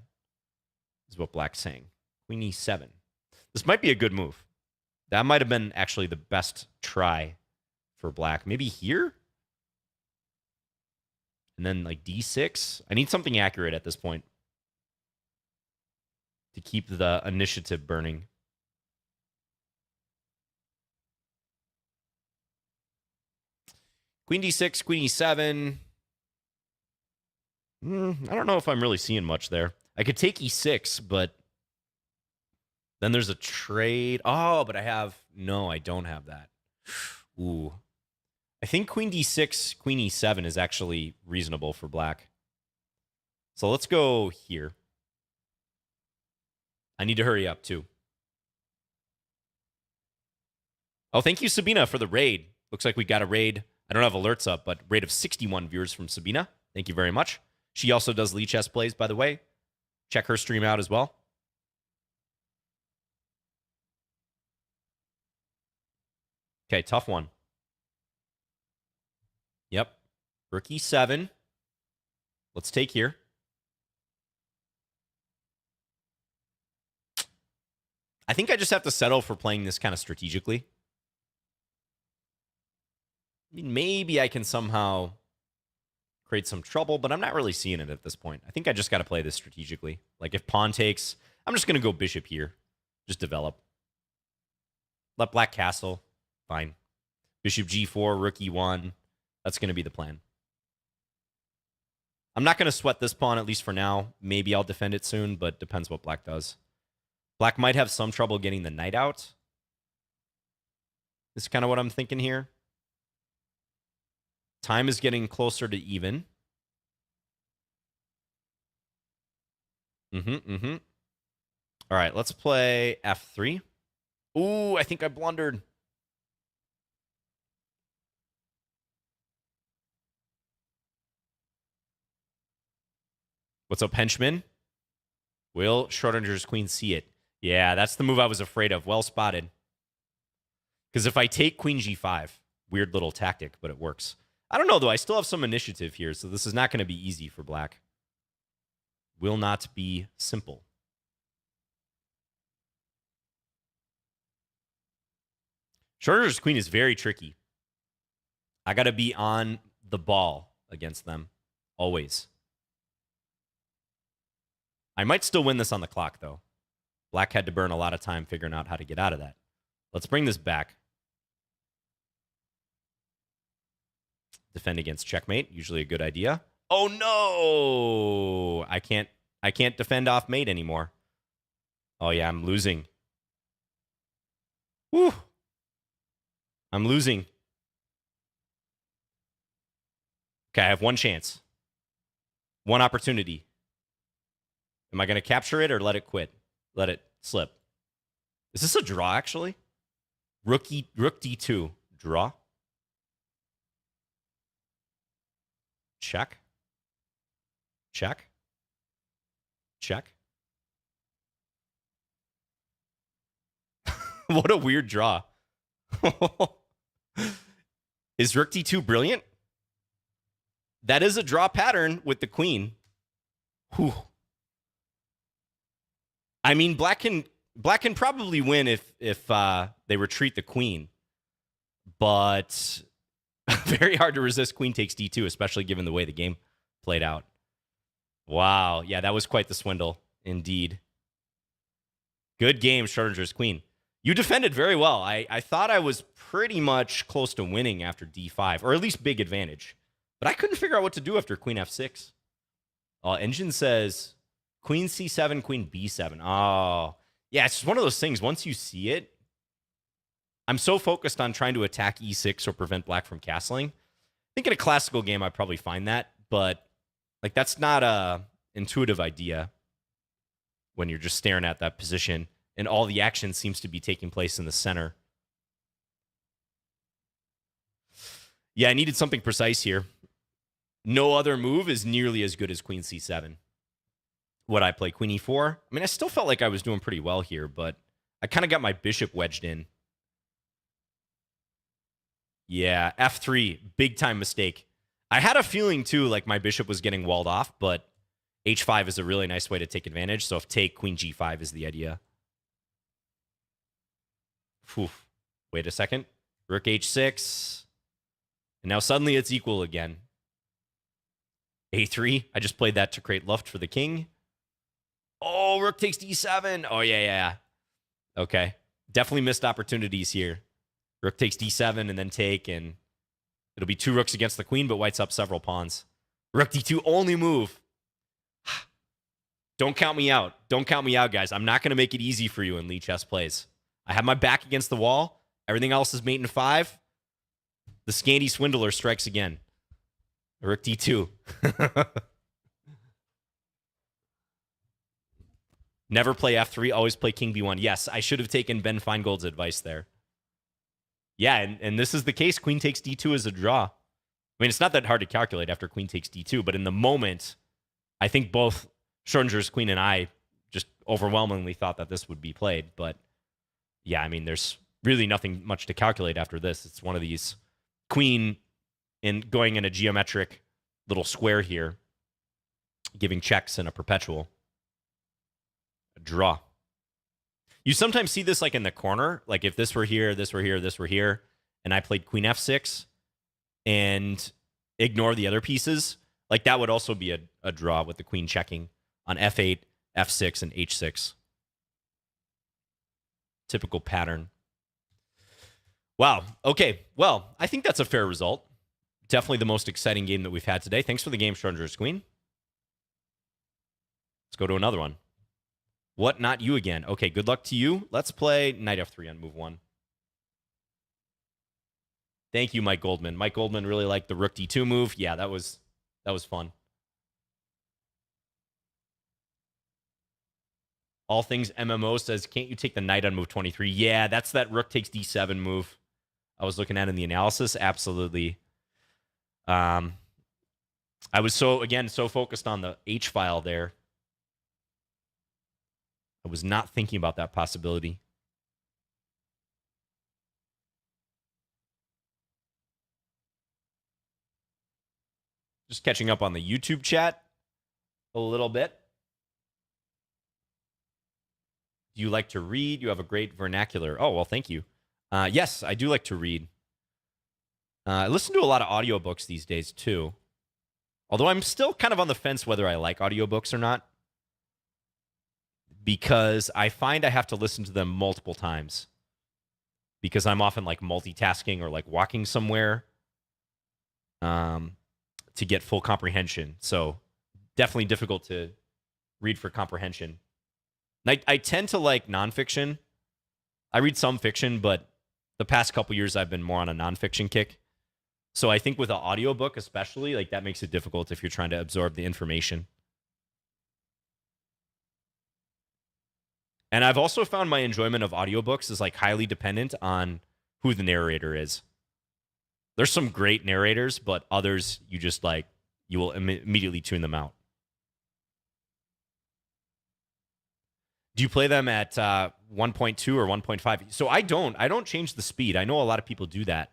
is what black's saying. Queen e7. This might be a good move. That might have been actually the best try for black. Maybe here? And then like d6? I need something accurate at this point to keep the initiative burning. Queen d6, queen e7. I don't know if I'm really seeing much there. I could take e6, but then there's a trade. Oh, but I have... No, I don't have that. Ooh. I think queen d6, queen e7 is actually reasonable for black. So let's go here. I need to hurry up, too. Oh, thank you, Sabina, for the raid. Looks like we got a raid. I don't have alerts up, but raid of 61 viewers from Sabina. Thank you very much. She also does Lichess plays, by the way. Check her stream out as well. Okay, tough one. Yep. Rook e7. Let's take here. I think I just have to settle for playing this kind of strategically. I mean, maybe I can somehow create some trouble, but I'm not really seeing it at this point. I think I just got to play this strategically. Like if pawn takes, I'm just going to go bishop here. Just develop. Let black castle. Fine. Bishop g4, rook e1. That's going to be the plan. I'm not going to sweat this pawn, at least for now. Maybe I'll defend it soon, but depends what black does. Black might have some trouble getting the knight out. This is kind of what I'm thinking here. Time is getting closer to even. All right, let's play f3. Ooh, I think I blundered. What's up, henchman? Will Schrodinger's queen see it? Yeah, that's the move I was afraid of. Well spotted. Because if I take queen g5, weird little tactic, but it works. I don't know, though. I still have some initiative here, so this is not going to be easy for black. Will not be simple. Schrodinger's queen is very tricky. I got to be on the ball against them, always. I might still win this on the clock, though. Black had to burn a lot of time figuring out how to get out of that. Let's bring this back. Defend against checkmate, usually a good idea. Oh no! I can't defend off mate anymore. Oh yeah, I'm losing. Whew. I'm losing. Okay, I have one chance. One opportunity. Am I going to capture it or let it quit? Let it slip. Is this a draw, actually? Rook d2. Draw. Check. Check. Check. What a weird draw. Is rook d2 brilliant? That is a draw pattern with the queen. Whew. I mean, black can probably win if they retreat the queen, but very hard to resist queen takes d2, especially given the way the game played out. Wow, yeah, that was quite the swindle, indeed. Good game, Schrodinger's queen. You defended very well. I thought I was pretty much close to winning after d5, or at least big advantage, but I couldn't figure out what to do after queen f6. Engine says queen c7, queen b7. Oh, yeah, it's just one of those things. Once you see it, I'm so focused on trying to attack e6 or prevent black from castling. I think in a classical game, I'd probably find that, but like that's not a intuitive idea when you're just staring at that position and all the action seems to be taking place in the center. Yeah, I needed something precise here. No other move is nearly as good as queen c7. Would I play queen e4? I mean, I still felt like I was doing pretty well here, but I kind of got my bishop wedged in. Yeah, f3, big time mistake. I had a feeling, too, like my bishop was getting walled off, but h5 is a really nice way to take advantage. So if take queen g5 is the idea. Whew. Wait a second. Rook h6. And now suddenly it's equal again. a3. I just played that to create luft for the king. Oh, rook takes d7. Oh, yeah. Okay. Definitely missed opportunities here. Rook takes d7 and then take, and it'll be two rooks against the queen, but white's up several pawns. Rook d2, only move. Don't count me out. Don't count me out, guys. I'm not going to make it easy for you in Lichess plays. I have my back against the wall. Everything else is mate in 5. The Scandi swindler strikes again. Rook d2. Never play f3, always play king b1. Yes, I should have taken Ben Feingold's advice there. Yeah, and this is the case. Queen takes d2 as a draw. I mean, it's not that hard to calculate after queen takes d2, but in the moment, I think both Schrodinger's queen and I just overwhelmingly thought that this would be played. But yeah, I mean, there's really nothing much to calculate after this. It's one of these queen going in a geometric little square here, giving checks in a perpetual. A draw. You sometimes see this like in the corner, like if this were here, this were here, this were here, and I played queen f6 and ignore the other pieces, like that would also be a draw with the queen checking on f8, f6, and h6. Typical pattern. Wow. Okay. Well, I think that's a fair result. Definitely the most exciting game that we've had today. Thanks for the game, Schrodinger's queen. Let's go to another one. What, not you again? Okay, good luck to you. Let's play knight f3 on move 1. Thank you, Mike Goldman. Mike Goldman really liked the rook d2 move. Yeah, that was fun. All Things MMO says, can't you take the knight on move 23? Yeah, that's that rook takes d7 move I was looking at in the analysis. Absolutely. I was so focused on the H file there. I was not thinking about that possibility. Just catching up on the YouTube chat a little bit. Do you like to read? You have a great vernacular. Oh, well, thank you. Yes, I do like to read. I listen to a lot of audiobooks these days, too. Although I'm still kind of on the fence whether I like audiobooks or not. Because I find I have to listen to them multiple times. Because I'm often like multitasking or like walking somewhere to get full comprehension. So definitely difficult to read for comprehension. I tend to like nonfiction. I read some fiction, but the past couple years I've been more on a nonfiction kick. So I think with an audiobook especially, like that makes it difficult if you're trying to absorb the information. And I've also found my enjoyment of audiobooks is like highly dependent on who the narrator is. There's some great narrators, but others you just like, you will immediately tune them out. Do you play them at 1.2 or 1.5? So I don't change the speed. I know a lot of people do that.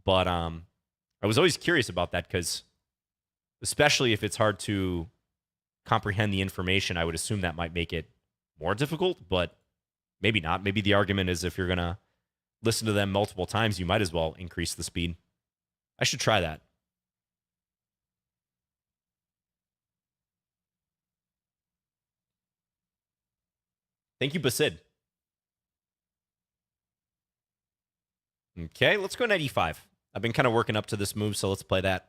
But I was always curious about that because especially if it's hard to comprehend the information, I would assume that might make it more difficult, but maybe not. Maybe the argument is if you're going to listen to them multiple times, you might as well increase the speed. I should try that. Thank you, Basid. Okay, let's go knight e5. I've been kind of working up to this move, so let's play that.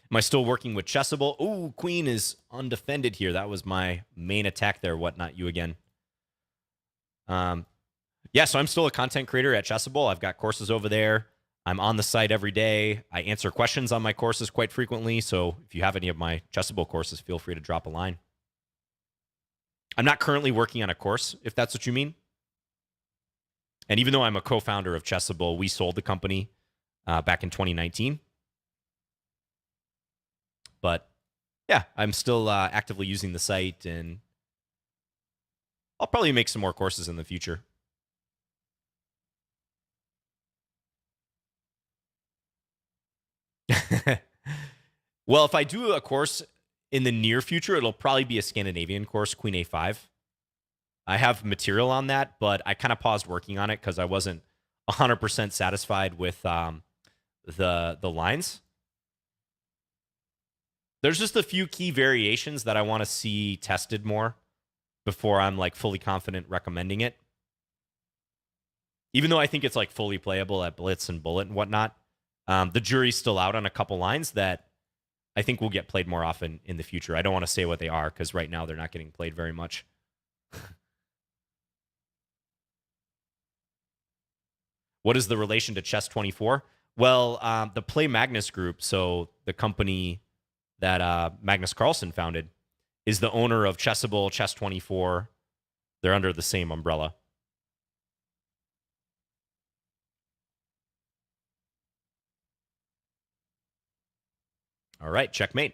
Am I still working with Chessable? Ooh, queen is undefended here. That was my main attack there. What, not you again? Yeah, so I'm still a content creator at Chessable. I've got courses over there. I'm on the site every day. I answer questions on my courses quite frequently. So if you have any of my Chessable courses, feel free to drop a line. I'm not currently working on a course, if that's what you mean. And even though I'm a co-founder of Chessable, we sold the company back in 2019. But yeah, I'm still actively using the site, and I'll probably make some more courses in the future. Well, if I do a course in the near future, it'll probably be a Scandinavian course, Queen A5. I have material on that, but I kind of paused working on it because I wasn't 100% satisfied with the lines. There's just a few key variations that I want to see tested more before I'm like fully confident recommending it. Even though I think it's like fully playable at Blitz and Bullet and whatnot, the jury's still out on a couple lines that I think will get played more often in the future. I don't want to say what they are because right now they're not getting played very much. What is the relation to Chess 24? Well, the Play Magnus Group, so the company that Magnus Carlsen founded, is the owner of Chessable, Chess 24. They're under the same umbrella. All right, checkmate.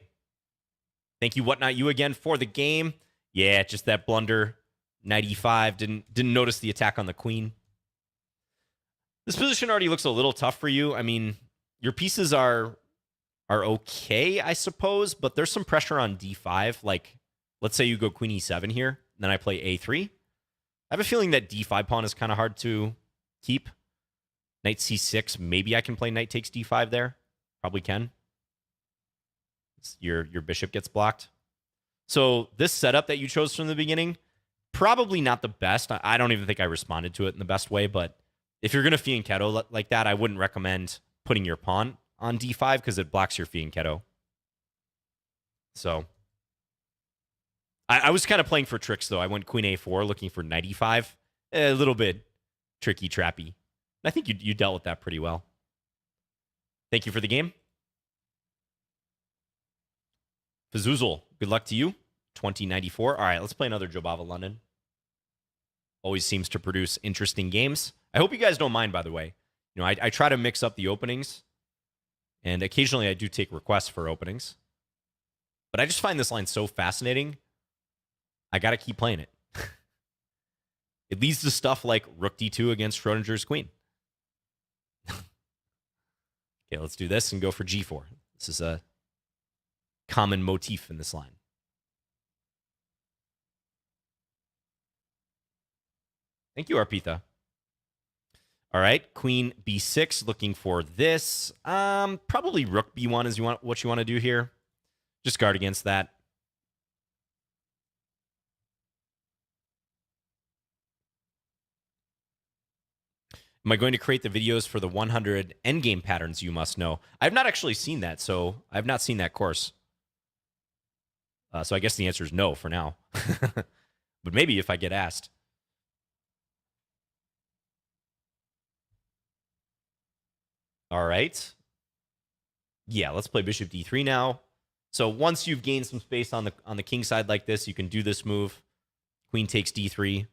Thank you, Whatnot You again for the game. Yeah, just that blunder. Knight e5. Didn't notice the attack on the queen. This position already looks a little tough for you. I mean, your pieces are okay, I suppose, but there's some pressure on d5. Like, let's say you go queen e7 here, then I play a3. I have a feeling that d5 pawn is kind of hard to keep. Knight c6, maybe I can play knight takes d5 there. Probably can. Your bishop gets blocked. So this setup that you chose from the beginning, probably not the best. I don't even think I responded to it in the best way, but if you're going to fianchetto like that, I wouldn't recommend putting your pawn on d5 because it blocks your fianchetto. So I was kind of playing for tricks, though. I went queen a4 looking for knight e5. A little bit tricky, trappy. I think you dealt with that pretty well. Thank you for the game. Pazoozle, good luck to you. 2094. All right, let's play another Jobava London. Always seems to produce interesting games. I hope you guys don't mind, by the way. You know, I try to mix up the openings, and occasionally I do take requests for openings. But I just find this line so fascinating, I got to keep playing it. It leads to stuff like Rook D2 against Schrodinger's Queen. Okay, let's do this and go for G4. This is a common motif in this line. Thank you, Arpitha. All right, Queen B6, looking for this. Probably Rook B1 is what you want to do here. Just guard against that. Am I going to create the videos for the 100 endgame patterns you must know? I've not actually seen that, so I've not seen that course. So I guess the answer is no for now. But maybe if I get asked. All right. Yeah, let's play Bishop D3 now. So once you've gained some space on the king side like this, you can do this move. Queen takes D3.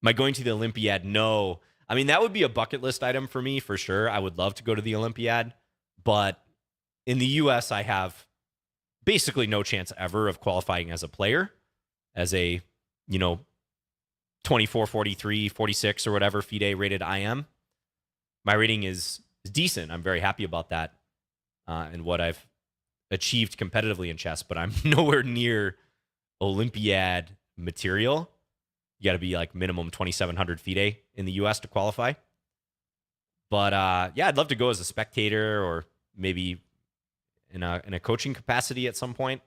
Am I going to the Olympiad? No. I mean, that would be a bucket list item for me, for sure. I would love to go to the Olympiad. But in the U.S., I have basically no chance ever of qualifying as a player, as a, 24, 43, 46, or whatever FIDE rated I am. My rating is decent. I'm very happy about that and what I've achieved competitively in chess, but I'm nowhere near Olympiad material. You got to be like minimum 2,700 FIDE in the U.S. to qualify. But yeah, I'd love to go as a spectator or maybe in a coaching capacity at some point.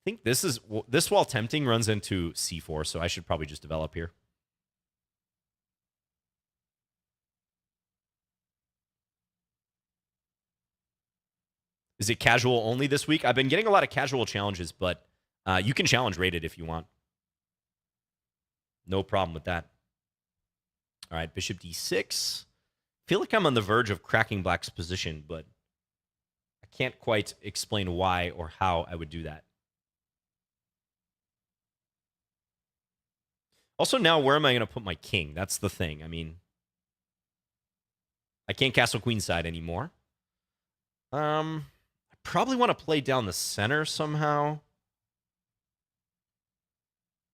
I think this, while tempting, runs into C4, so I should probably just develop here. Is it casual only this week? I've been getting a lot of casual challenges, but you can challenge rated if you want. No problem with that. All right, Bishop D6. I feel like I'm on the verge of cracking Black's position, but I can't quite explain why or how I would do that. Also, now, where am I going to put my king? That's the thing. I mean, I can't castle queenside anymore. I probably want to play down the center somehow.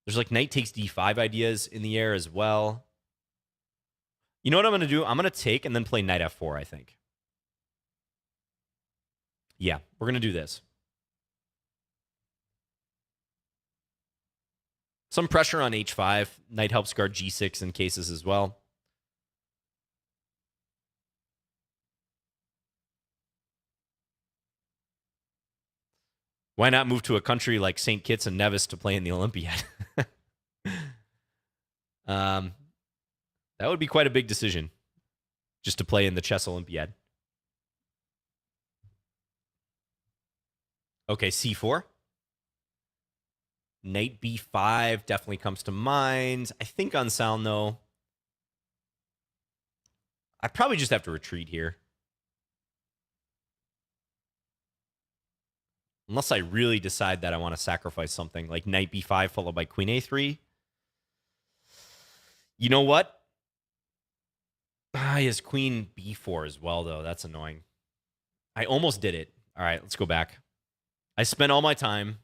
There's like knight takes d5 ideas in the air as well. You know what I'm going to do? I'm going to take and then play knight f4, I think. Yeah, we're going to do this. Some pressure on h5. Knight helps guard g6 in cases as well. Why not move to a country like St. Kitts and Nevis to play in the Olympiad? That would be quite a big decision, just to play in the chess Olympiad. Okay, c4. Knight b5 definitely comes to mind. I think on sound, though, I probably just have to retreat here. Unless I really decide that I want to sacrifice something, like knight b5 followed by queen a3. You know what? He has queen b4 as well, though. That's annoying. I almost did it. All right, let's go back. I spent all my time,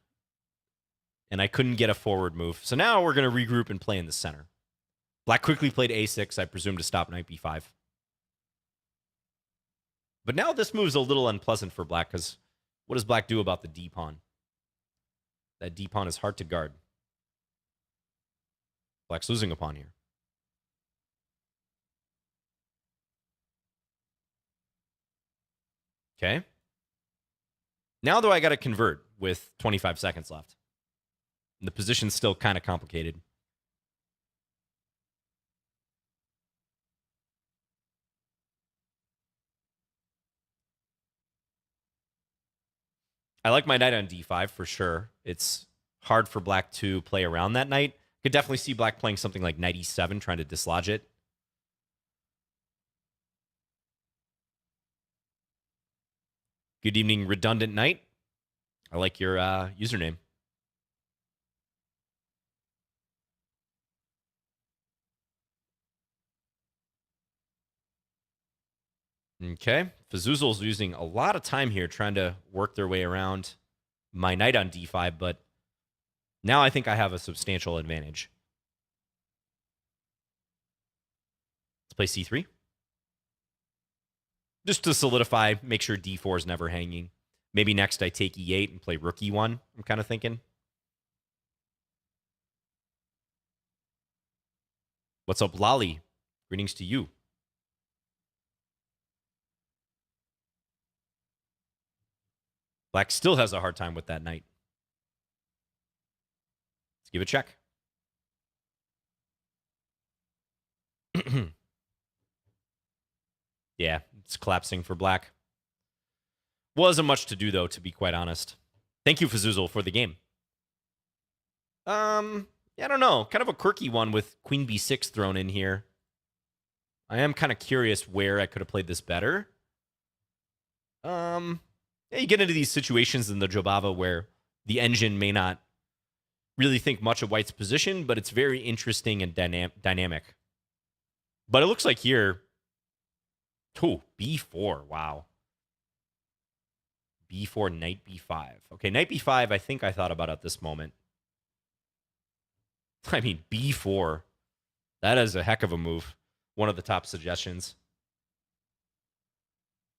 and I couldn't get a forward move. So now we're going to regroup and play in the center. Black quickly played a6, I presume, to stop knight b5. But now this move's a little unpleasant for Black, because what does Black do about the d-pawn? That d-pawn is hard to guard. Black's losing a pawn here. Okay. Now, though, I got to convert with 25 seconds left. And the position's still kind of complicated. I like my knight on d5 for sure. It's hard for Black to play around that knight. Could definitely see Black playing something like knight e7, trying to dislodge it. Good evening, Redundant Knight. I like your username. Okay. Fazuzal's using a lot of time here trying to work their way around my knight on d5, but now I think I have a substantial advantage. Let's play c3. Just to solidify, make sure d4 is never hanging. Maybe next I take e8 and play rook e1, I'm kind of thinking. What's up, Lolly? Greetings to you. Black still has a hard time with that knight. Let's give it a check. Yeah, it's collapsing for Black. Wasn't much to do, though, to be quite honest. Thank you, Fazuzal, for the game. Yeah, I don't know. Kind of a quirky one with Queen b6 thrown in here. I am kind of curious where I could have played this better. Yeah, you get into these situations in the Jobava where the engine may not really think much of White's position, but it's very interesting and dynamic. But it looks like here... Oh, b4. Wow. b4, knight b5. Okay, knight b5, I think I thought about at this moment. I mean, b4. That is a heck of a move. One of the top suggestions.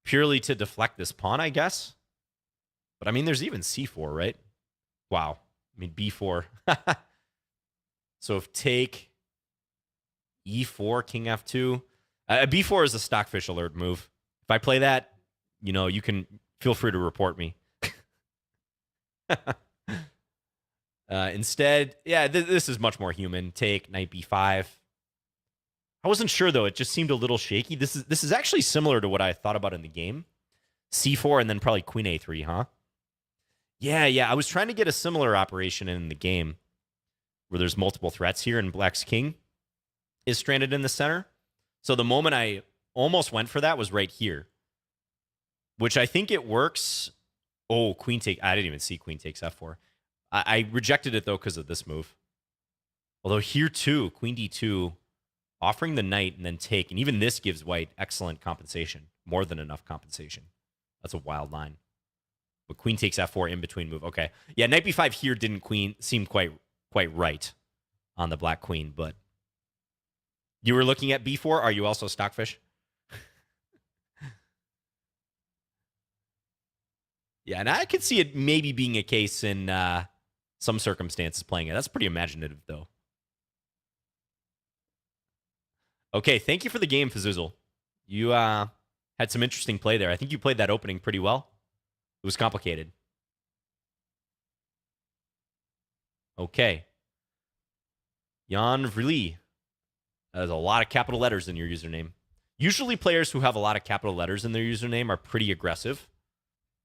Purely to deflect this pawn, I guess. But I mean, there's even c4, right? Wow. I mean, b4. So if take e4, king f2. b4 is a stockfish alert move. If I play that, you know, you can feel free to report me. Instead, yeah, this is much more human. Take knight b5. I wasn't sure, though. It just seemed a little shaky. This is actually similar to what I thought about in the game. c4 and then probably queen a3, huh? Yeah. I was trying to get a similar operation in the game where there's multiple threats here and Black's king is stranded in the center. So the moment I almost went for that was right here, which I think it works. Oh, queen take. I didn't even see queen takes f4. I rejected it, though, because of this move. Although here, too, queen d2, offering the knight and then take. And even this gives White excellent compensation. More than enough compensation. That's a wild line. But queen takes f4 in between move. Okay. Yeah, knight b5 here didn't seem quite right on the black queen. But you were looking at b4. Are you also stockfish? Yeah, and I could see it maybe being a case in some circumstances playing it. That's pretty imaginative, though. Okay, thank you for the game, Fazuzal. You had some interesting play there. I think you played that opening pretty well. It was complicated. Okay. Jan Vrili. There's a lot of capital letters in your username. Usually players who have a lot of capital letters in their username are pretty aggressive.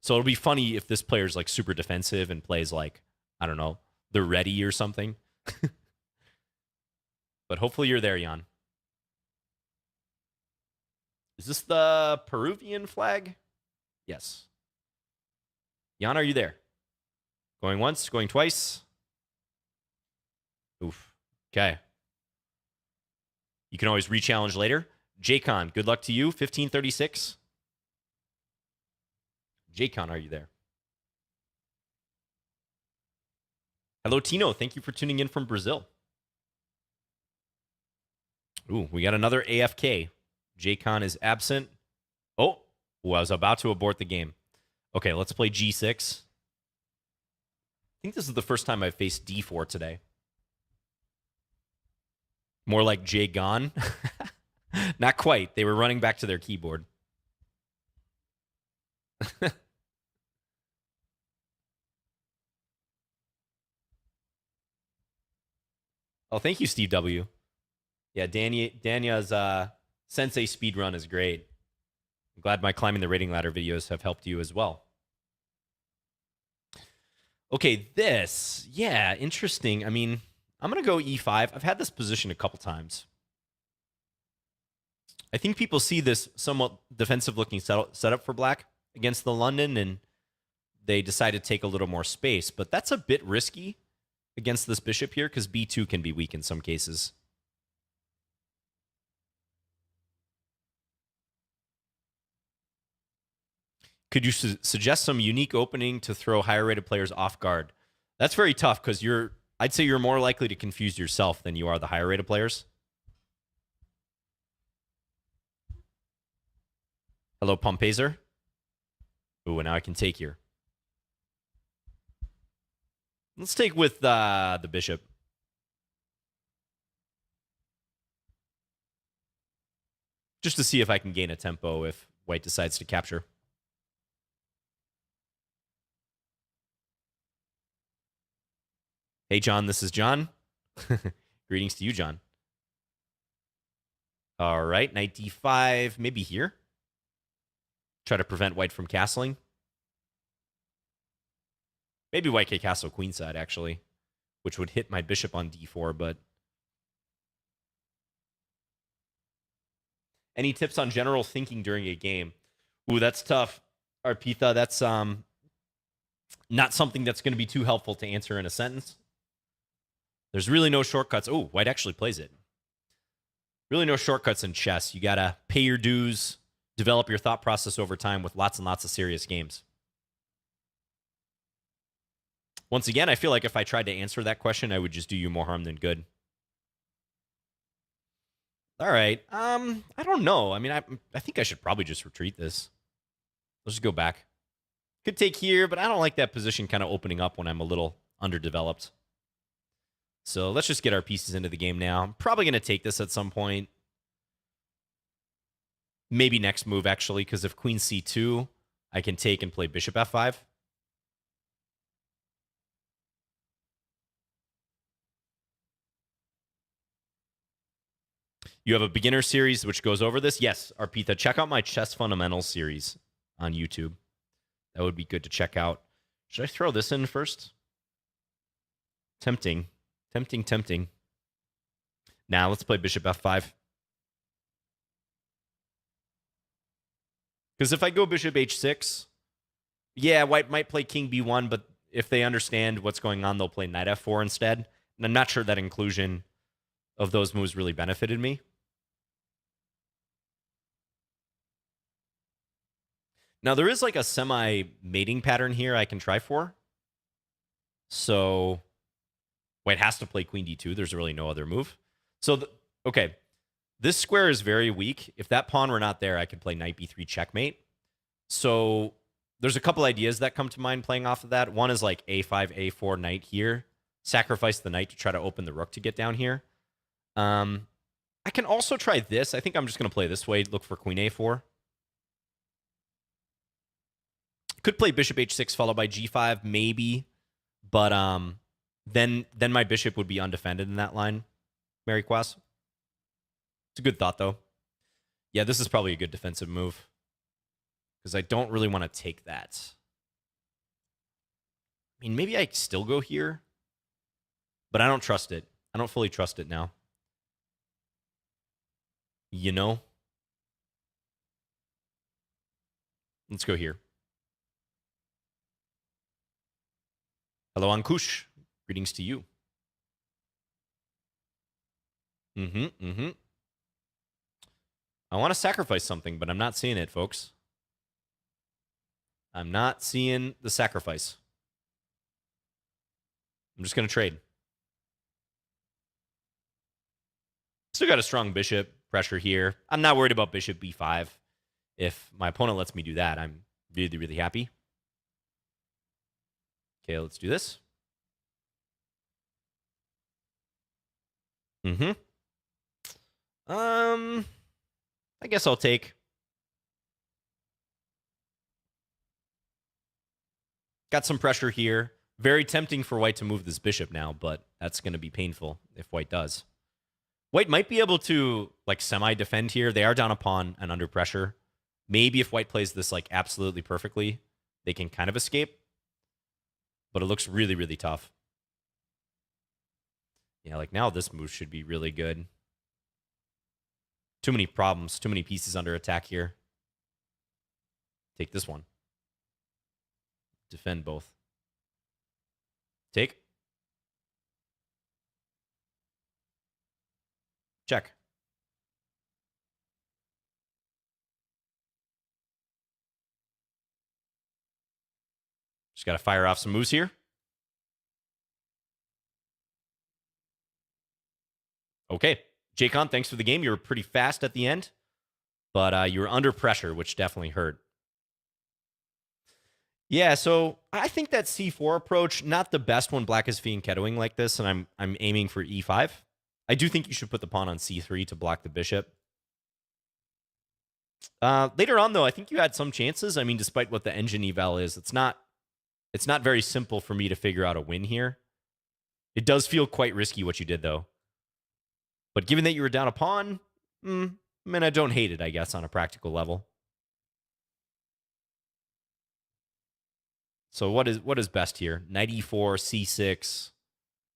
So it'll be funny if this player's like super defensive and plays like, I don't know, the ready or something. But hopefully you're there, Jan. Is this the Peruvian flag? Yes. Jan, are you there? Going once, going twice. Oof. Okay. You can always re-challenge later. Jaycon, good luck to you. 1536. Jaycon, are you there? Hello, Tino. Thank you for tuning in from Brazil. Ooh, we got another AFK. Jaycon is absent. Oh, I was about to abort the game. Okay, let's play G6. I think this is the first time I've faced D4 today. More like Jay gone. Not quite. They were running back to their keyboard. Oh, thank you, Steve W. Yeah, Danya's Sensei speedrun is great. I'm glad my climbing the rating ladder videos have helped you as well. Okay, this. Yeah, interesting. I mean, I'm going to go E5. I've had this position a couple times. I think people see this somewhat defensive-looking setup for black. against the London, and they decide to take a little more space. But that's a bit risky against this bishop here because b2 can be weak in some cases. Could you suggest some unique opening to throw higher rated players off guard? That's very tough because I'd say you're more likely to confuse yourself than you are the higher rated players. Hello, Pompezer. Ooh, and now I can take here. Let's take with the bishop. Just to see if I can gain a tempo if white decides to capture. Hey, John, this is John. Greetings to you, John. All right, knight d5, maybe here. Try to prevent white from castling. Maybe white can castle queenside, actually, which would hit my bishop on d4, but... Any tips on general thinking during a game? Ooh, that's tough. Arpitha, that's not something that's going to be too helpful to answer in a sentence. There's really no shortcuts. Oh, white actually plays it. Really no shortcuts in chess. You got to pay your dues, develop your thought process over time with lots and lots of serious games. Once again, I feel like if I tried to answer that question, I would just do you more harm than good. All right. I don't know. I mean, I think I should probably just retreat this. Let's just go back. Could take here, but I don't like that position kind of opening up when I'm a little underdeveloped. So let's just get our pieces into the game now. I'm probably going to take this at some point. Maybe next move, actually, because if queen c2, I can take and play bishop f5. You have a beginner series which goes over this? Yes, Arpitha, check out my Chess Fundamentals series on YouTube. That would be good to check out. Should I throw this in first? Tempting. Tempting. Now, let's play bishop f5. Because if I go bishop h6, yeah, white might play king b1, but if they understand what's going on, they'll play knight f4 instead. And I'm not sure that inclusion of those moves really benefited me. Now, there is like a semi-mating pattern here I can try for. So white has to play queen d2. There's really no other move. So, okay. This square is very weak. If that pawn were not there, I could play knight b3 checkmate. So there's a couple ideas that come to mind playing off of that. One is like a5, a4, knight here. Sacrifice the knight to try to open the rook to get down here. I can also try this. I think I'm just going to play this way. Look for queen a4. Could play bishop h6 followed by g5, maybe. But then my bishop would be undefended in that line, Mary Quas. It's a good thought, though. Yeah, this is probably a good defensive move. Because I don't really want to take that. I mean, maybe I still go here. But I don't trust it. I don't fully trust it now. You know? Let's go here. Hello, Ankush. Greetings to you. I want to sacrifice something, but I'm not seeing it, folks. I'm not seeing the sacrifice. I'm just going to trade. Still got a strong bishop pressure here. I'm not worried about bishop b5. If my opponent lets me do that, I'm really, really happy. Okay, let's do this. I guess I'll take. Got some pressure here. Very tempting for white to move this bishop now, but that's going to be painful if white does. White might be able to like semi-defend here. They are down a pawn and under pressure. Maybe if white plays this like absolutely perfectly, they can kind of escape. But it looks really, really tough. Yeah, like now this move should be really good. Too many problems, too many pieces under attack here. Take this one. defend both. Take. Check. Just got to fire off some moves here. Okay. Jacon, thanks for the game. You were pretty fast at the end, but you were under pressure, which definitely hurt. Yeah, so I think that c4 approach, not the best when black is fianchettoing like this, and I'm aiming for e5. I do think you should put the pawn on c3 to block the bishop. Later on, though, I think you had some chances. I mean, despite what the engine eval is, it's not very simple for me to figure out a win here. It does feel quite risky what you did, though. But given that you were down a pawn, I mean, I don't hate it, I guess, on a practical level. So what is best here? Knight e4, c6.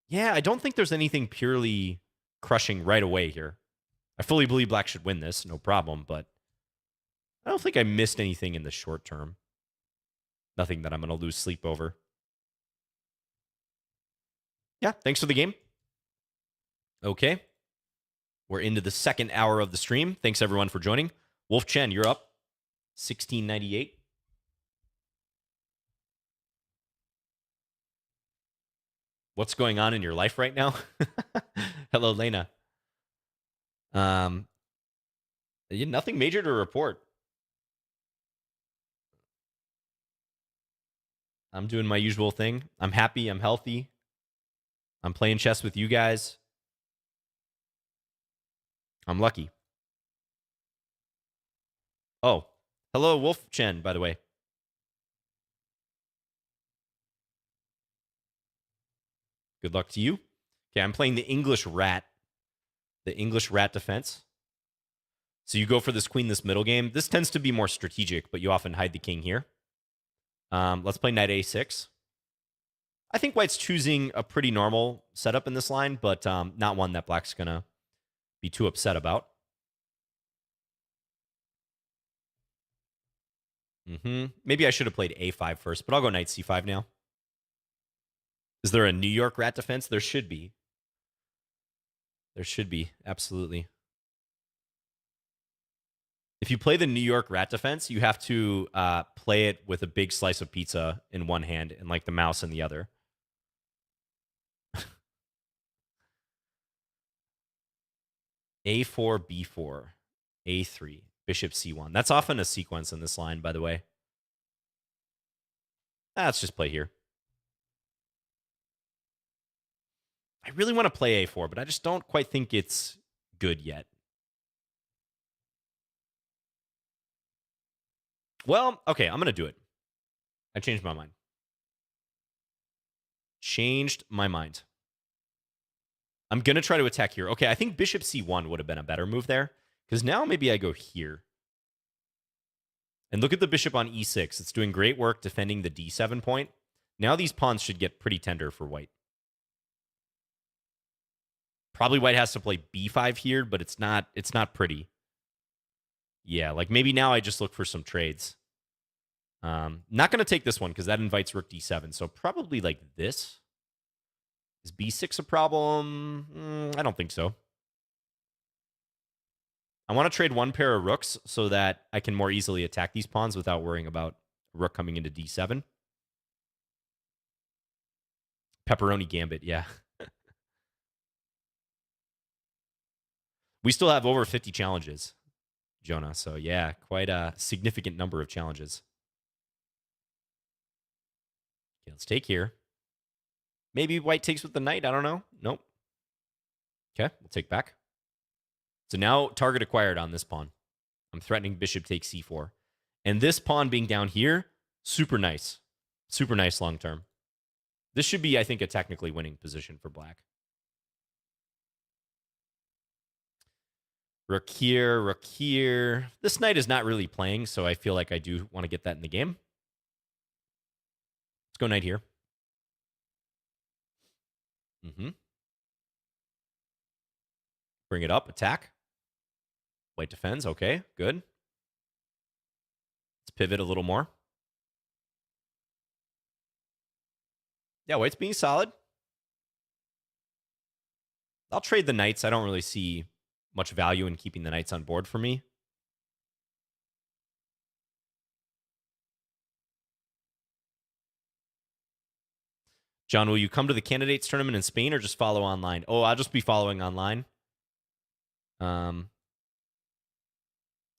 Yeah, I don't think there's anything purely crushing right away here. I fully believe black should win this, no problem, but I don't think I missed anything in the short term. Nothing that I'm going to lose sleep over. Yeah, thanks for the game. Okay. We're into the second hour of the stream. Thanks, everyone, for joining. Wolf Chen, you're up. 1698. What's going on in your life right now? Hello, Lena. Nothing major to report. I'm doing my usual thing. I'm happy. I'm healthy. I'm playing chess with you guys. I'm lucky. Oh, hello, Wolf Chen, by the way. Good luck to you. Okay, I'm playing the English rat. The English rat defense. So you go for this queen, this middle game. This tends to be more strategic, but you often hide the king here. Let's play knight a6. I think white's choosing a pretty normal setup in this line, but not one that black's going to be too upset about. Maybe I should have played a5 first, but I'll go knight c5 now. Is there a New York rat defense? There should be. There should be, absolutely. If you play the New York rat defense, you have to play it with a big slice of pizza in one hand and like the mouse in the other. A4, B4, A3, bishop C1. That's often a sequence in this line, by the way. Let's just play here. I really want to play A4, but I just don't quite think it's good yet. Well, okay, I'm going to do it. I changed my mind. Changed my mind. I'm going to try to attack here. Okay, I think bishop c1 would have been a better move there, because now maybe I go here. And look at the bishop on e6. It's doing great work defending the d7 point. Now these pawns should get pretty tender for white. Probably white has to play b5 here, but it's not pretty. Yeah, like maybe now I just look for some trades. Not going to take this one because that invites rook d7. So probably like this. Is b6 a problem? I don't think so. I want to trade one pair of rooks so that I can more easily attack these pawns without worrying about rook coming into d7. Pepperoni Gambit, yeah. We still have over 50 challenges, Jonah. So yeah, quite a significant number of challenges. Okay, let's take here. Maybe white takes with the knight. I don't know. Nope. Okay, we'll take back. So now target acquired on this pawn. I'm threatening bishop takes c4. And this pawn being down here, super nice. Super nice long term. This should be, I think, a technically winning position for black. Rook here, rook here. This knight is not really playing, so I feel like I do want to get that in the game. Let's go knight here. Bring it up, attack. White defends, okay, good. Let's pivot a little more. Yeah, white's being solid. I'll trade the knights. I don't really see much value in keeping the knights on board for me. John, will you come to the candidates tournament in Spain or just follow online? Oh, I'll just be following online. Trying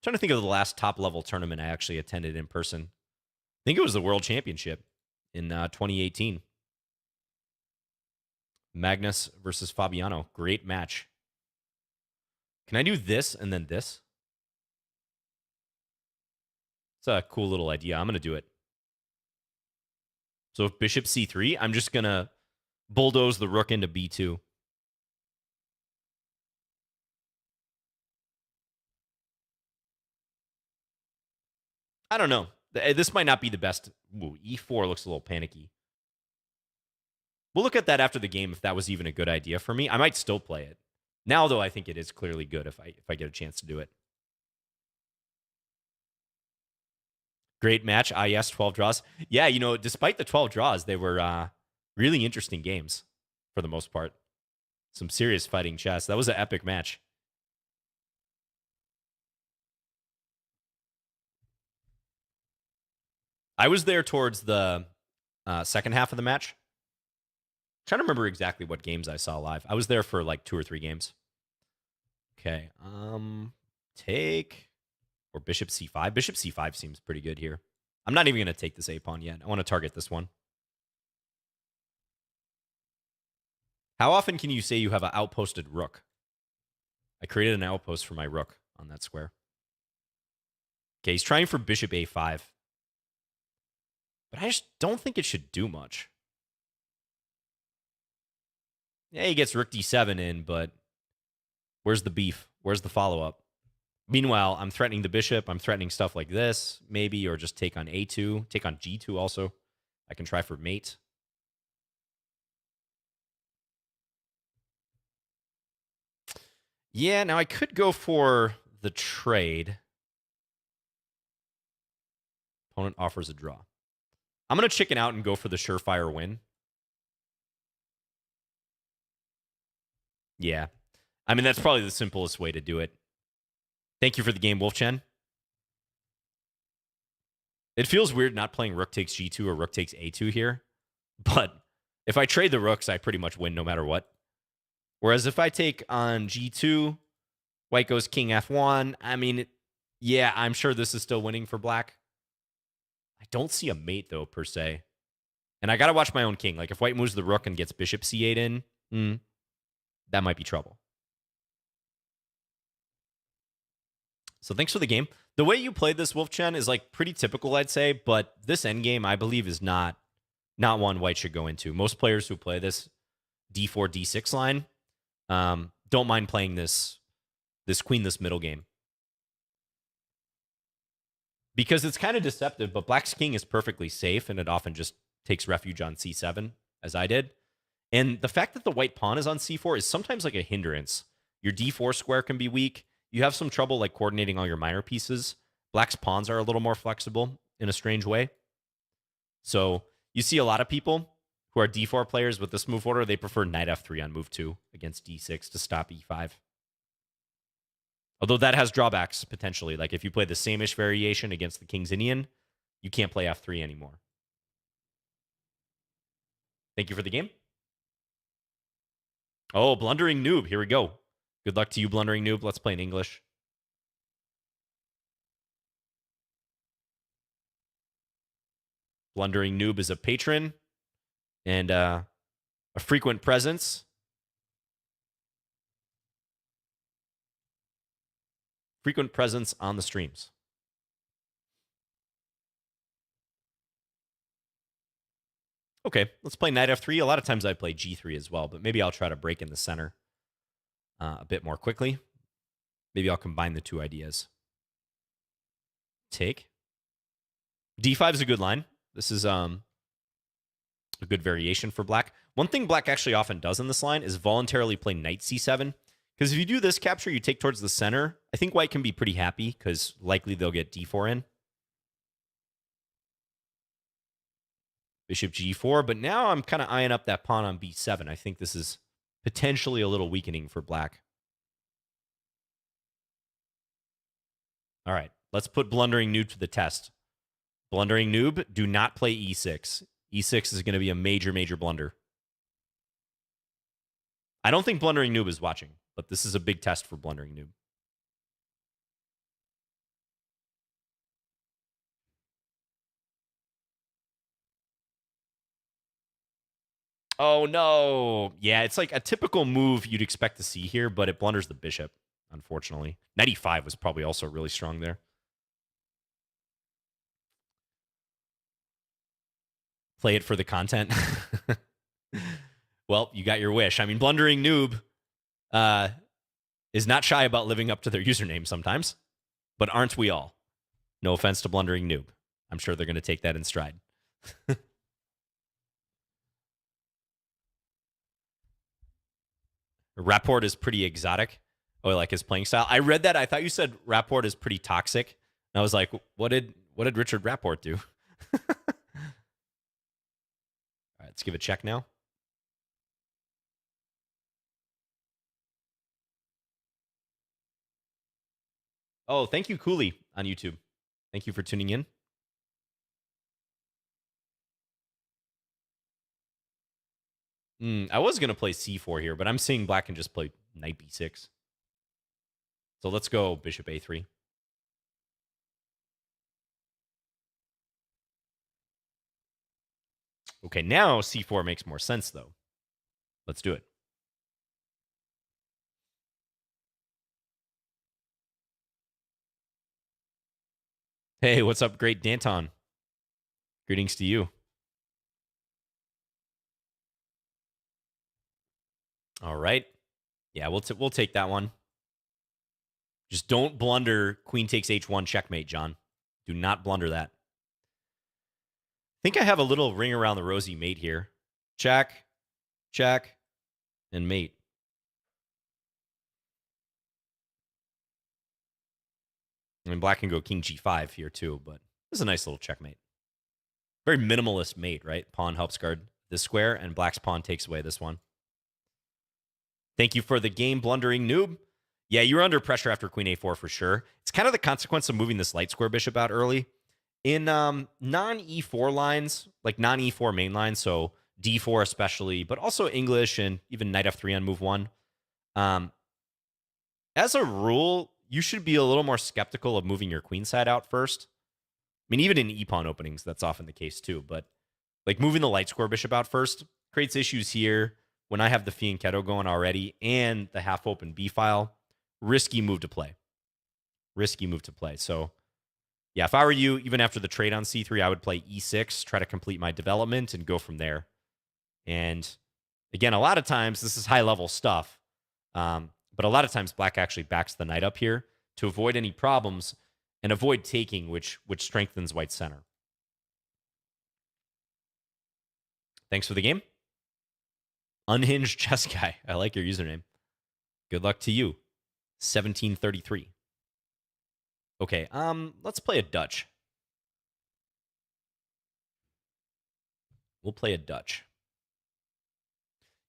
to think of the last top level tournament I actually attended in person. I think it was the World Championship in 2018. Magnus versus Fabiano. Great match. Can I do this and then this? It's a cool little idea. I'm going to do it. So if bishop c3, I'm just going to bulldoze the rook into b2. I don't know. This might not be the best. Ooh, e4 looks a little panicky. We'll look at that after the game if that was even a good idea for me. I might still play it. Now, though, I think it is clearly good if I get a chance to do it. Great match. Yes, 12 draws. Yeah, you know, despite the 12 draws, they were really interesting games for the most part. Some serious fighting chess. That was an epic match. I was there towards the second half of the match. I'm trying to remember exactly what games I saw live. I was there for like 2 or 3 games. Okay. Take or bishop c5. Bishop c5 seems pretty good here. I'm not even going to take this a-pawn yet. I want to target this one. How often can you say you have an outposted rook? I created an outpost for my rook on that square. Okay, he's trying for bishop a5. But I just don't think it should do much. Yeah, he gets rook d7 in, but where's the beef? Where's the follow-up? Meanwhile, I'm threatening the bishop. I'm threatening stuff like this, maybe, or just take on a2, take on g2 also. I can try for mate. Yeah, now I could go for the trade. Opponent offers a draw. I'm going to chicken out and go for the surefire win. Yeah. I mean, that's probably the simplest way to do it. Thank you for the game, Wolfchen. It feels weird not playing rook takes g2 or rook takes a2 here. But if I trade the rooks, I pretty much win no matter what. Whereas if I take on g2, white goes king f1. I mean, yeah, I'm sure this is still winning for black. I don't see a mate, though, per se. And I got to watch my own king. Like, if white moves the rook and gets bishop c8 in, that might be trouble. So thanks for the game. The way you played this, Wolfchen, is like pretty typical, I'd say. But this endgame, I believe, is not one white should go into. Most players who play this d4, d6 line don't mind playing this queenless middle game. Because it's kind of deceptive, but black's king is perfectly safe, and it often just takes refuge on c7, as I did. And the fact that the white pawn is on c4 is sometimes like a hindrance. Your d4 square can be weak. You have some trouble like coordinating all your minor pieces. Black's pawns are a little more flexible in a strange way. So you see a lot of people who are d4 players with this move order, they prefer knight f3 on move 2 against d6 to stop e5. Although that has drawbacks, potentially. Like if you play the same-ish variation against the king's Indian, you can't play f3 anymore. Thank you for the game. Oh, Blundering Noob. Here we go. Good luck to you, Blundering Noob. Let's play in English. Blundering Noob is a patron and a frequent presence. Frequent presence on the streams. Okay, let's play knight f3. A lot of times I play g3 as well, but maybe I'll try to break in the center a bit more quickly. Maybe I'll combine the two ideas. Take. d5 is a good line. This is a good variation for black. One thing black actually often does in this line is voluntarily play knight c7. Because if you do this capture, you take towards the center. I think white can be pretty happy because likely they'll get d4 in. Bishop g4, but now I'm kind of eyeing up that pawn on b7. I think this is potentially a little weakening for black. All right, let's put Blundering Noob to the test. Blundering Noob, do not play e6. e6 is going to be a major, major blunder. I don't think Blundering Noob is watching, but this is a big test for Blundering Noob. Oh, no. Yeah, it's like a typical move you'd expect to see here, but it blunders the bishop, unfortunately. Knight e5 was probably also really strong there. Play it for the content. Well, you got your wish. I mean, Blundering Noob is not shy about living up to their username sometimes, but aren't we all? No offense to Blundering Noob. I'm sure they're going to take that in stride. Rapport is pretty exotic. Oh, I like his playing style. I read that. I thought you said Rapport is pretty toxic. And I was like, what did Richard Rapport do? All right, let's give a check now. Oh, thank you, Cooley, on YouTube. Thank you for tuning in. I was going to play c4 here, but I'm seeing black can just play knight b6. So let's go bishop a3. Okay, now c4 makes more sense, though. Let's do it. Hey, what's up, great Danton? Greetings to you. All right. Yeah, we'll take that one. Just don't blunder queen takes h1 checkmate, John. Do not blunder that. I think I have a little ring around the rosy mate here. Check, check, and mate. I mean, black can go king g5 here too, but this is a nice little checkmate. Very minimalist mate, right? Pawn helps guard this square, and black's pawn takes away this one. Thank you for the game, Blundering Noob. Yeah, you were under pressure after queen a4 for sure. It's kind of the consequence of moving this light square bishop out early. In non-e4 lines, like non-e4 main lines, so d4 especially, but also English and even knight f3 on move 1. As a rule, you should be a little more skeptical of moving your queen side out first. I mean, even in e-pawn openings, that's often the case too. But like moving the light square bishop out first creates issues here when I have the fianchetto going already and the half-open b-file. Risky move to play. Risky move to play. So, yeah, if I were you, even after the trade on c3, I would play e6, try to complete my development, and go from there. And again, a lot of times, this is high-level stuff, but a lot of times black actually backs the knight up here to avoid any problems and avoid taking, which strengthens white's center. Thanks for the game. Unhinged chess guy. I like your username. Good luck to you. 1733. Okay, let's play a Dutch. We'll play a Dutch.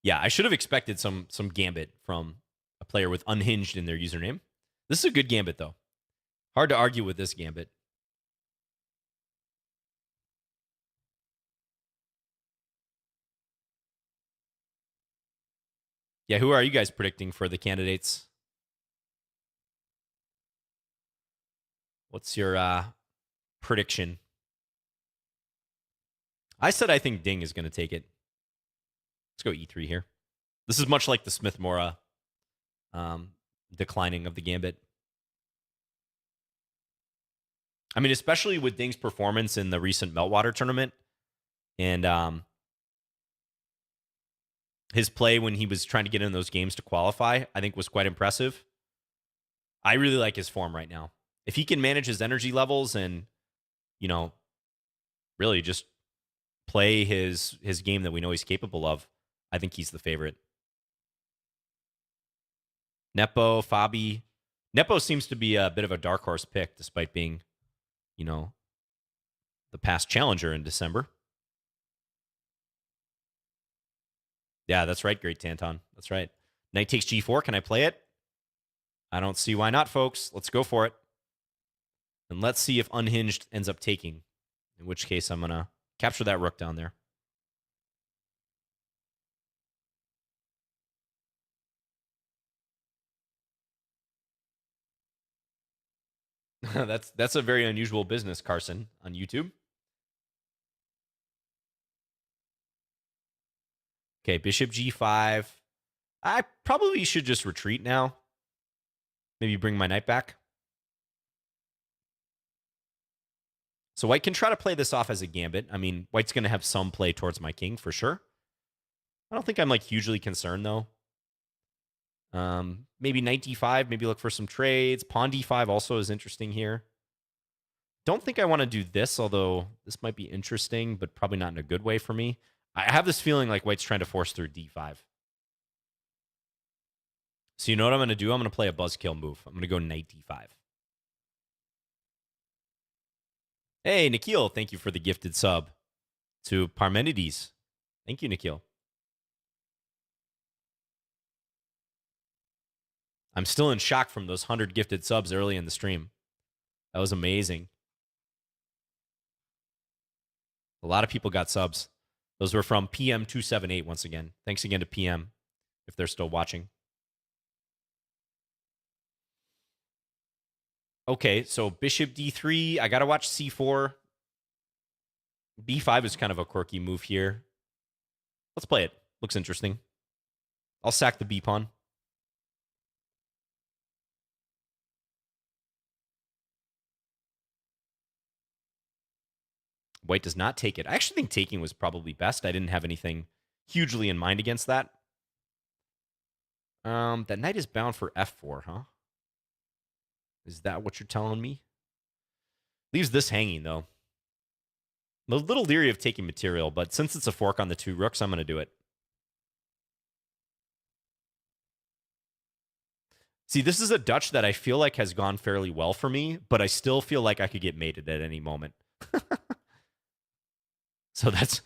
Yeah, I should have expected some Gambit from a player with Unhinged in their username. This is a good Gambit, though. Hard to argue with this Gambit. Yeah, who are you guys predicting for the candidates? What's your prediction? I said I think Ding is going to take it. Let's go e3 here. This is much like the Smith-Mora declining of the Gambit. I mean, especially with Ding's performance in the recent Meltwater tournament and his play when he was trying to get in those games to qualify, I think was quite impressive. I really like his form right now. If he can manage his energy levels and, you know, really just play his game that we know he's capable of, I think he's the favorite. Nepo, Fabi. Nepo seems to be a bit of a dark horse pick despite being, you know, the past challenger in December. Yeah, that's right, Great Tanton. That's right. Knight takes g4. Can I play it? I don't see why not, folks. Let's go for it. And let's see if Unhinged ends up taking, in which case I'm going to capture that rook down there. That's a very unusual business, Carson, on YouTube. Okay, bishop g5. I probably should just retreat now. Maybe bring my knight back. So white can try to play this off as a gambit. I mean, white's going to have some play towards my king for sure. I don't think I'm like hugely concerned though. Maybe knight d5, maybe look for some trades. Pawn d5 also is interesting here. Don't think I want to do this, although this might be interesting, but probably not in a good way for me. I have this feeling like white's trying to force through d5. So you know what I'm going to do? I'm going to play a buzzkill move. I'm going to go knight d5. Hey, Nikhil, thank you for the gifted sub to Parmenides. Thank you, Nikhil. I'm still in shock from those 100 gifted subs early in the stream. That was amazing. A lot of people got subs. Those were from PM278 once again. Thanks again to PM if they're still watching. Okay, so bishop d3. I got to watch c4. b5 is kind of a quirky move here. Let's play it. Looks interesting. I'll sack the b pawn. White does not take it. I actually think taking was probably best. I didn't have anything hugely in mind against that. That knight is bound for f4, huh? Is that what you're telling me? Leaves this hanging, though. I'm a little leery of taking material, but since it's a fork on the two rooks, I'm going to do it. See, this is a Dutch that I feel like has gone fairly well for me, but I still feel like I could get mated at any moment. So it's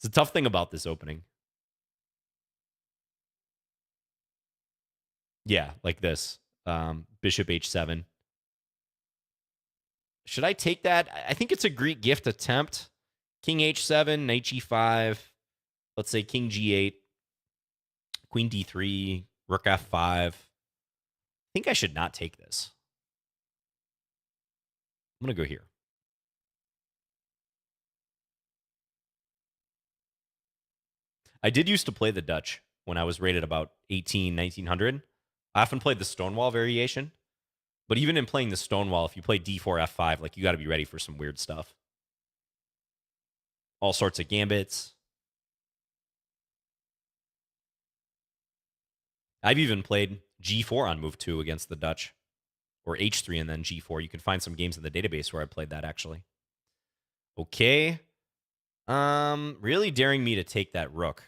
a tough thing about this opening. Yeah, like this. Bishop h7. Should I take that? I think it's a Greek gift attempt. King h7, knight g5. Let's say king g8. Queen d3. Rook f5. I think I should not take this. I'm going to go here. I did used to play the Dutch when I was rated about 1900. I often played the Stonewall variation. But even in playing the Stonewall, if you play d4, f5, like you got to be ready for some weird stuff. All sorts of gambits. I've even played g4 on move 2 against the Dutch. Or h3 and then g4. You can find some games in the database where I played that, actually. Okay. Really daring me to take that rook.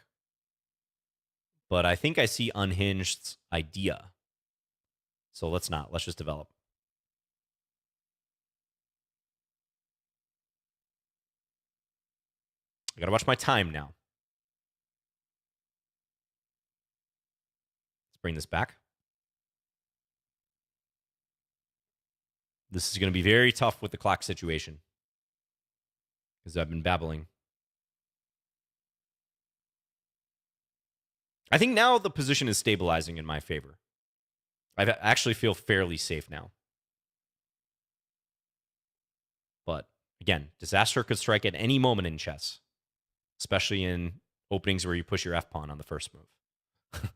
But I think I see Unhinged's idea. So let's not. Let's just develop. I got to watch my time now. Let's bring this back. This is going to be very tough with the clock situation. Because I've been babbling. I think now the position is stabilizing in my favor. I actually feel fairly safe now. But again, disaster could strike at any moment in chess, especially in openings where you push your f-pawn on the first move.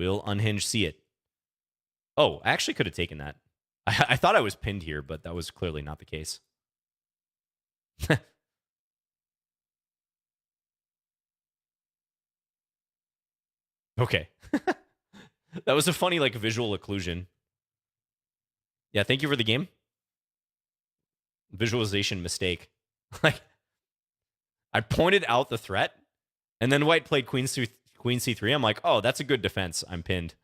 Will Unhinged see it? Oh, I actually could have taken that. I thought I was pinned here, but that was clearly not the case. Okay. That was a funny, like, visual occlusion. Yeah, thank you for the game. Visualization mistake. Like, I pointed out the threat, and then white played queen c3. I'm like, oh, that's a good defense. I'm pinned.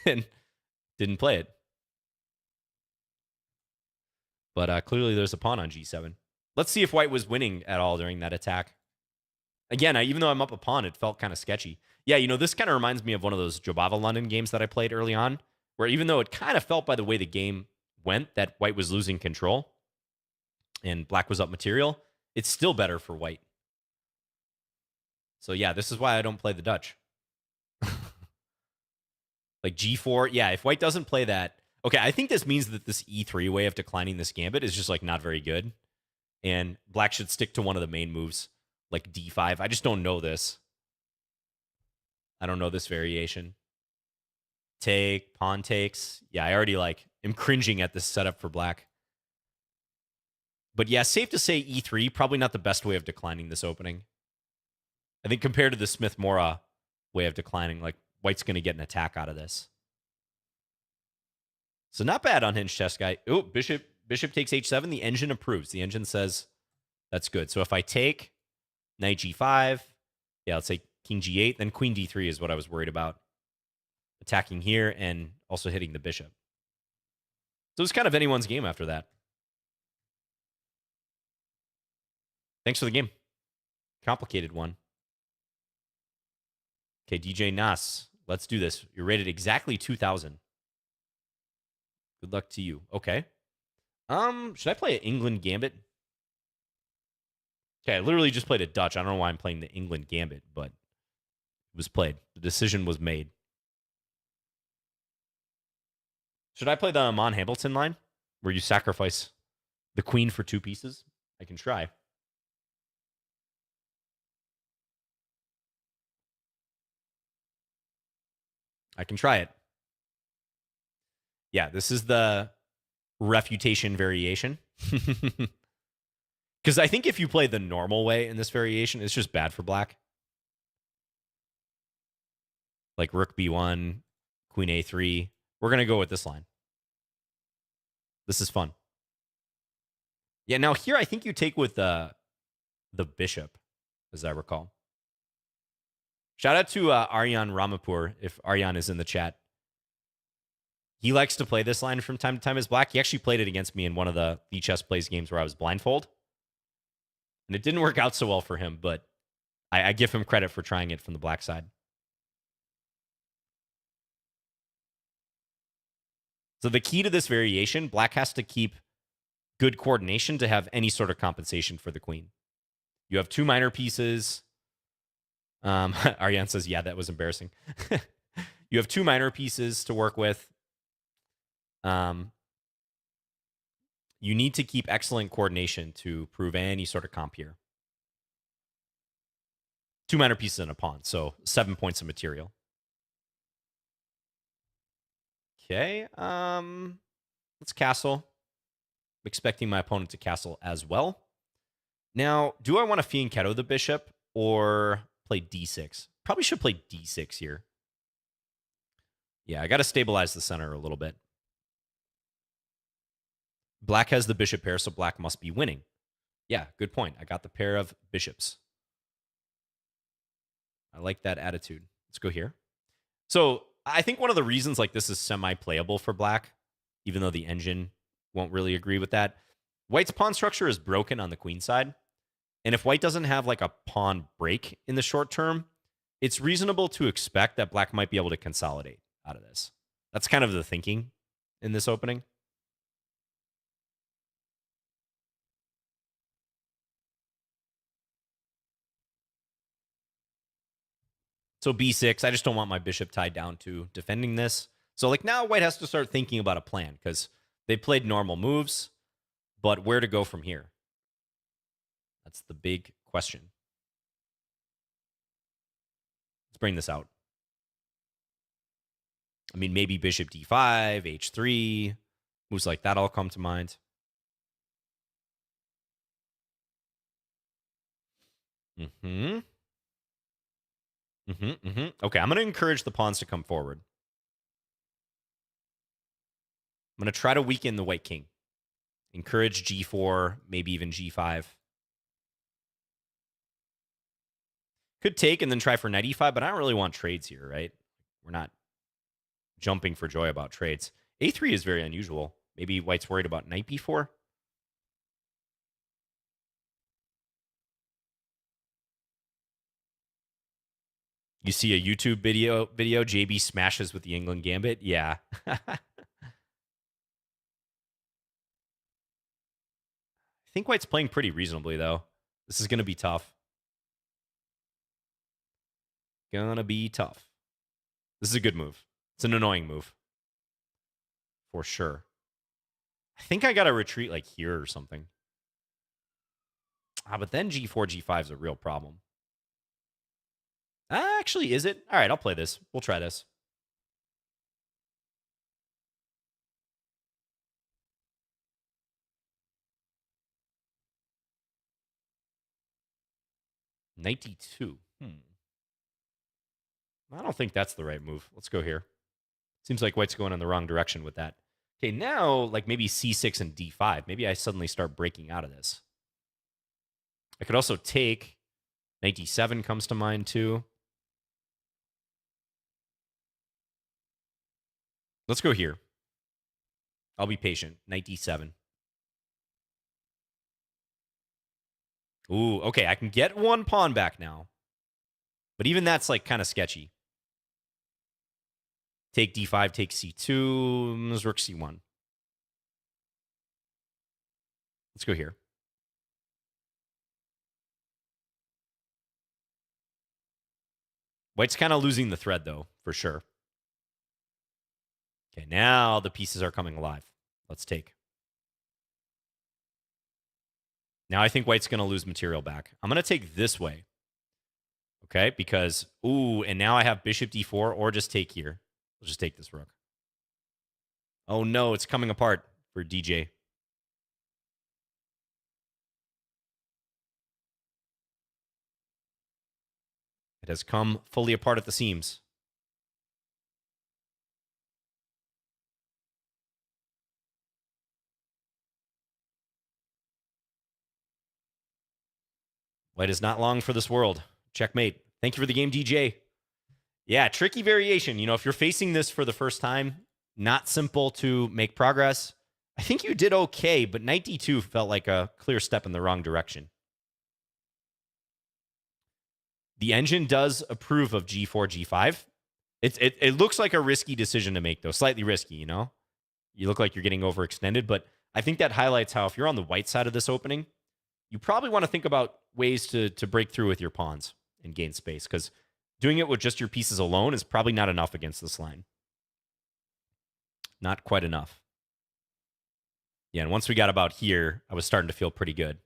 And didn't play it. But clearly there's a pawn on g7. Let's see if white was winning at all during that attack. Again, even though I'm up a pawn, it felt kind of sketchy. Yeah, this kind of reminds me of one of those Jobava London games that I played early on, where even though it kind of felt by the way the game went that white was losing control and black was up material, it's still better for white. So yeah, this is why I don't play the Dutch. Like g4, yeah, if white doesn't play that, okay, I think this means that this e3 way of declining this gambit is just like not very good. And black should stick to one of the main moves, like d5. I just don't know this. I don't know this variation. Take, pawn takes. Yeah, I already am cringing at this setup for black. But yeah, safe to say e3, probably not the best way of declining this opening. I think compared to the Smith-Morra way of declining, white's going to get an attack out of this. So not bad on Hinge Chess Guy. Oh, bishop takes h7. The engine approves. The engine says that's good. So if I take knight g5, yeah, let's say king g8, then queen d3 is what I was worried about. Attacking here and also hitting the bishop. So it's kind of anyone's game after that. Thanks for the game. Complicated one. Okay, DJ Nas, let's do this. You're rated exactly 2,000. Good luck to you. Okay. Should I play an England Gambit? Okay, I literally just played a Dutch. I don't know why I'm playing the England Gambit, but it was played. The decision was made. Should I play the Amon Hamilton line, where you sacrifice the queen for 2 pieces? I can try. I can try it. Yeah, this is the refutation variation. Because I think if you play the normal way in this variation, it's just bad for black. Like rook b1, queen a3. We're going to go with this line. This is fun. Yeah, now here I think you take with the bishop, as I recall. Shout out to Aryan Ramapur, if Aryan is in the chat. He likes to play this line from time to time as black. He actually played it against me in one of the Lichess Plays games where I was blindfold. And it didn't work out so well for him, but I give him credit for trying it from the black side. So the key to this variation, black has to keep good coordination to have any sort of compensation for the queen. You have 2 minor pieces. Aryan says, yeah, that was embarrassing. You have 2 minor pieces to work with. You need to keep excellent coordination to prove any sort of comp here. 2 minor pieces and a pawn, so 7 points of material. Okay, let's castle. I'm expecting my opponent to castle as well. Now, do I want to fianchetto the bishop or play d6? Probably should play d6 here. Yeah, I got to stabilize the center a little bit. Black has the bishop pair, so black must be winning. Yeah, good point. I got the pair of bishops. I like that attitude. Let's go here. So I think one of the reasons this is semi-playable for black, even though the engine won't really agree with that, white's pawn structure is broken on the queen side. And if white doesn't have a pawn break in the short term, it's reasonable to expect that black might be able to consolidate out of this. That's kind of the thinking in this opening. So b6, I just don't want my bishop tied down to defending this. So now white has to start thinking about a plan because they played normal moves, but where to go from here? That's the big question. Let's bring this out. I mean, maybe bishop d5, h3, moves like that all come to mind. Okay, I'm going to encourage the pawns to come forward. I'm going to try to weaken the white king. Encourage g4, maybe even g5. Could take and then try for knight e5, but I don't really want trades here, right? We're not jumping for joy about trades. a3 is very unusual. Maybe white's worried about knight b4. You see a YouTube video, JB smashes with the England Gambit? Yeah. I think White's playing pretty reasonably, though. This is going to be tough. Gonna be tough. This is a good move. It's an annoying move. For sure. I think I got to retreat like here or something. But then G4, G5 is a real problem. Actually, is it? All right, I'll play this. We'll try this. Knight D2. I don't think that's the right move. Let's go here. Seems like White's going in the wrong direction with that. Okay, now, like maybe C6 and D5. Maybe I suddenly start breaking out of this. I could also take. Knight D7 comes to mind, too. Let's go here. I'll be patient. Knight D7. Ooh, okay, I can get one pawn back now. But even that's, like, kind of sketchy. Take D5, take C2, rook C1. Let's go here. White's kind of losing the thread, though, for sure. Okay, now the pieces are coming alive. Let's take. Now I think White's going to lose material back. I'm going to take this way. Okay, because, ooh, and now I have bishop D4 or just take here. We'll just take this rook. Oh, no, it's coming apart for DJ. It has come fully apart at the seams. White is not long for this world. Checkmate. Thank you for the game, DJ. Yeah, tricky variation. You know, if you're facing this for the first time, not simple to make progress. I think you did okay, but Knight D2 felt like a clear step in the wrong direction. The engine does approve of G4, G5. It looks like a risky decision to make, though. Slightly risky, you know? You look like you're getting overextended, but I think that highlights how if you're on the white side of this opening, you probably want to think about ways to break through with your pawns and gain space, because doing it with just your pieces alone is probably not enough against this line. Not quite enough. Yeah, and once we got about here, I was starting to feel pretty good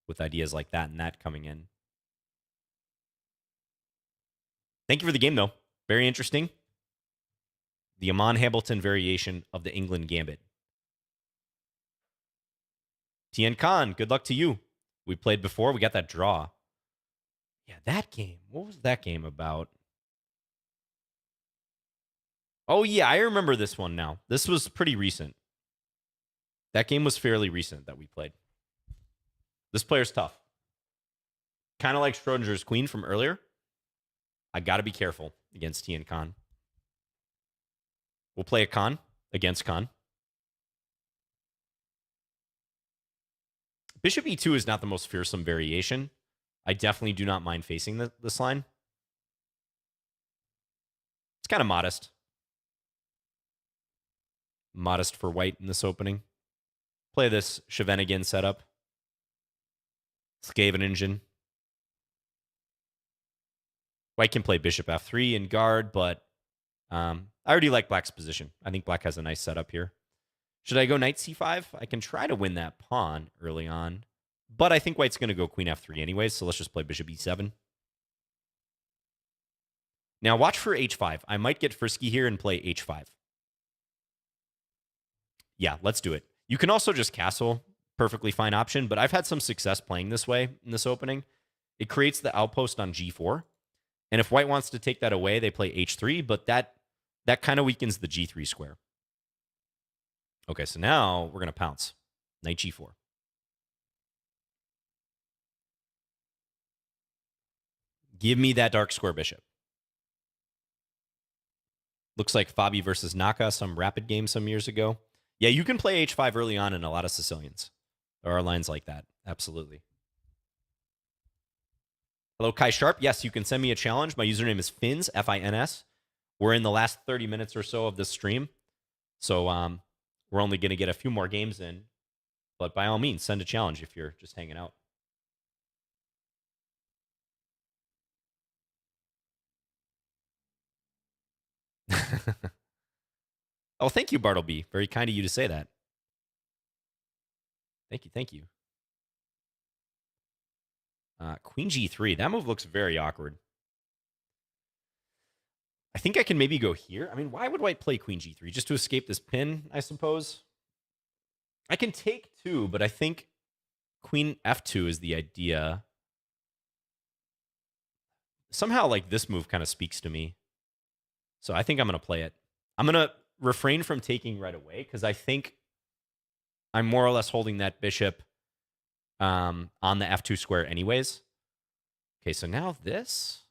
with ideas like that and that coming in. Thank you for the game, though. Very interesting. The Amon Hamilton variation of the England Gambit. Tien Khan, good luck to you. We played before. We got that draw. Yeah, that game. What was that game about? Oh, yeah, I remember this one now. This was pretty recent. That game was fairly recent that we played. This player's tough. Kind of like Schrodinger's queen from earlier. I got to be careful against Tien Khan. We'll play a Khan against Khan. Bishop E2 is not the most fearsome variation. I definitely do not mind facing this line. It's kind of modest. Modest for White in this opening. Play this Scheveningen setup. Skaven engine. White can play bishop F3 and guard, but I already like Black's position. I think Black has a nice setup here. Should I go knight C5? I can try to win that pawn early on, but I think White's going to go queen F3 anyways, so let's just play bishop E7. Now watch for H5. I might get frisky here and play H5. Yeah, let's do it. You can also just castle. Perfectly fine option, but I've had some success playing this way in this opening. It creates the outpost on G4. And if White wants to take that away, they play H3, but that kind of weakens the G3 square. Okay, so now we're going to pounce. Knight G4. Give me that dark square bishop. Looks like Fabi versus Naka, some rapid game some years ago. Yeah, you can play H5 early on in a lot of Sicilians. There are lines like that. Absolutely. Hello, Kai Sharp. Yes, you can send me a challenge. My username is Fins, F-I-N-S. We're in the last 30 minutes or so of this stream. So we're only going to get a few more games in. But by all means, send a challenge if you're just hanging out. Oh, thank you, Bartleby. Very kind of you to say that. Thank you, thank you. Queen G3. That move looks very awkward. I think I can maybe go here. I mean, why would white play Queen G3? Just to escape this pin, I suppose? I can take 2, but I think Queen F2 is the idea. Somehow, like, this move kind of speaks to me. So I think I'm going to play it. I'm going to refrain from taking right away because I think I'm more or less holding that bishop on the F2 square anyways. Okay, so now this.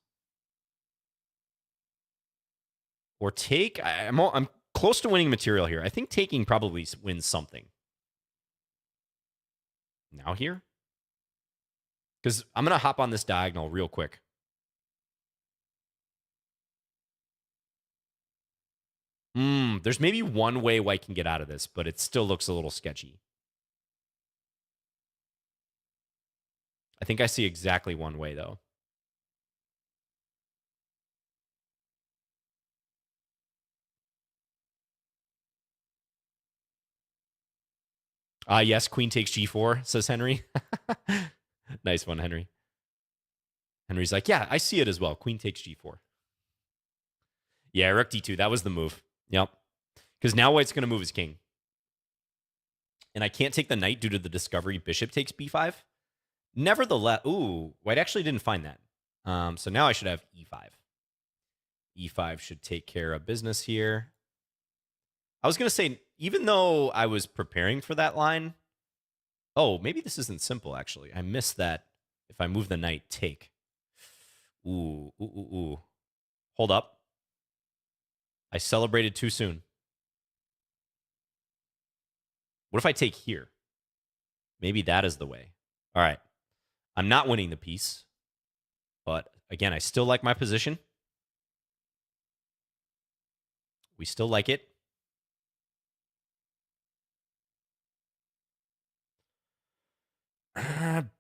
Or take. I'm close to winning material here. I think taking probably wins something. Now here? Because I'm going to hop on this diagonal real quick. There's maybe one way white can get out of this, but it still looks a little sketchy. I think I see exactly one way, though. Yes, queen takes g4, says Henry. Nice one, Henry. Henry's like, yeah, I see it as well. Queen takes g4. Yeah, rook d2. That was the move. Yep. Because now white's going to move his king. And I can't take the knight due to the discovery bishop takes b5. Nevertheless, ooh, white actually didn't find that. So now I should have e5. e5 should take care of business here. I was going to say, even though I was preparing for that line, oh, maybe this isn't simple, actually. I missed that if I move the knight, take. Ooh. Hold up. I celebrated too soon. What if I take here? Maybe that is the way. All right. I'm not winning the piece. But again, I still like my position. We still like it.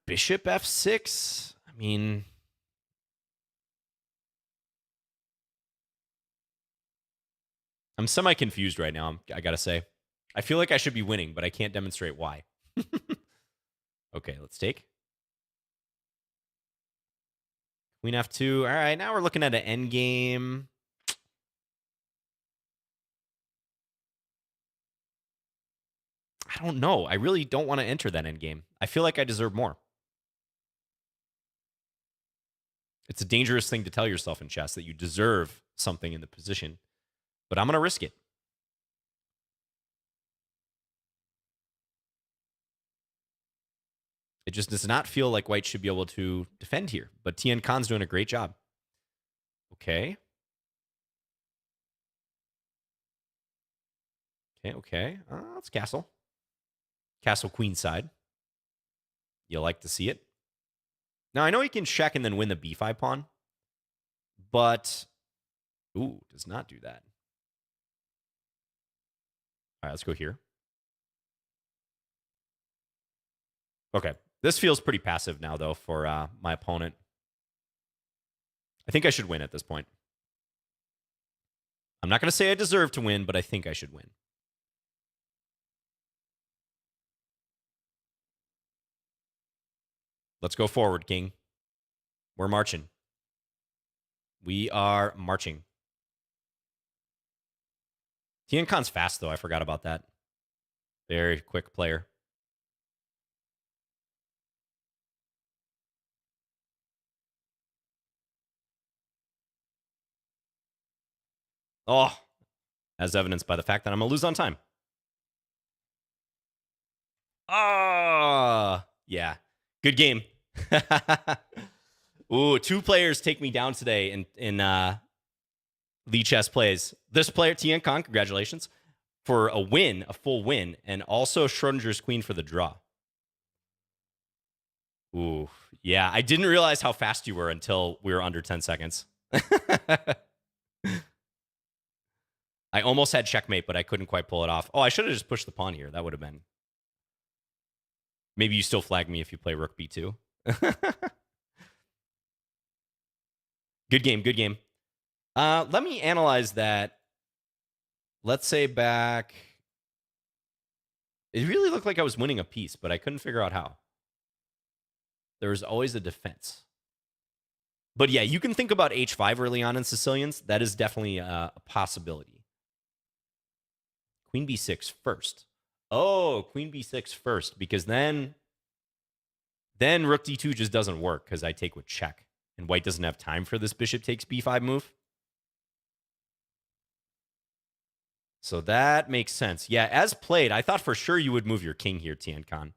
Bishop f6. I mean, I'm semi-confused right now, I gotta say. I feel like I should be winning, but I can't demonstrate why. Okay, let's take. Queen f2. All right, now we're looking at an endgame. I don't know. I really don't want to enter that endgame. I feel like I deserve more. It's a dangerous thing to tell yourself in chess that you deserve something in the position, but I'm going to risk it. It just does not feel like white should be able to defend here, but Tien Khan's doing a great job. Okay. Okay. Let's castle. Castle queenside. You'll like to see it. Now, I know he can check and then win the b5 pawn, but, ooh, does not do that. All right, let's go here. Okay. This feels pretty passive now, though, for my opponent. I think I should win at this point. I'm not going to say I deserve to win, but I think I should win. Let's go forward, King. We're marching. We are marching. Tien Khan's fast, though. I forgot about that. Very quick player. Oh, as evidenced by the fact that I'm going to lose on time. Ah, yeah. Good game. Ooh, 2 players take me down today in Lichess plays. This player, Tien Khan, congratulations, for a win, a full win, and also Schrodinger's queen for the draw. Ooh, yeah. I didn't realize how fast you were until we were under 10 seconds. I almost had checkmate, but I couldn't quite pull it off. Oh, I should have just pushed the pawn here. That would have been. Maybe you still flag me if you play rook b2. Good game, good game. Let me analyze that. Let's say back. It really looked like I was winning a piece, but I couldn't figure out how. There was always a defense. But yeah, you can think about h5 early on in Sicilians. That is definitely a possibility. Queen b6 first. Oh, queen b6 first, because then rook d2 just doesn't work because I take with check. And white doesn't have time for this bishop takes b5 move. So that makes sense. Yeah, as played, I thought for sure you would move your king here, Tian Khan.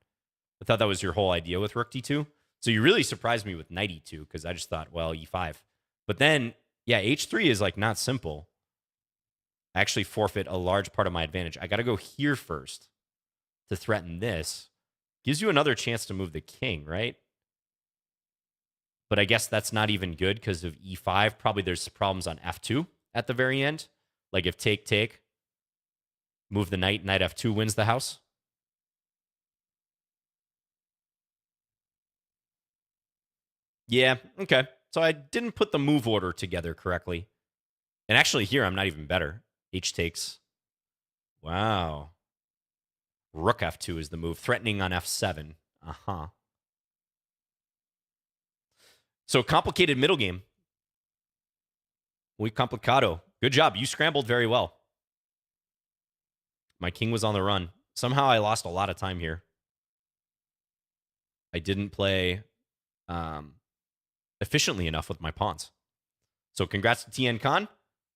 I thought that was your whole idea with rook d2. So you really surprised me with knight e2 because I just thought, well, e5. But then, yeah, h3 is like not simple. I actually forfeit a large part of my advantage. I got to go here first to threaten this. Gives you another chance to move the king, right? But I guess that's not even good because of e5. Probably there's problems on f2 at the very end. Like if take, move the knight, knight f2 wins the house. Yeah, okay. So I didn't put the move order together correctly. And actually here, I'm not even better. H takes. Wow. Rook f2 is the move. Threatening on f7. Uh-huh. So complicated middle game. Muy complicado. Good job. You scrambled very well. My king was on the run. Somehow I lost a lot of time here. I didn't play efficiently enough with my pawns. So congrats to Tien Khan.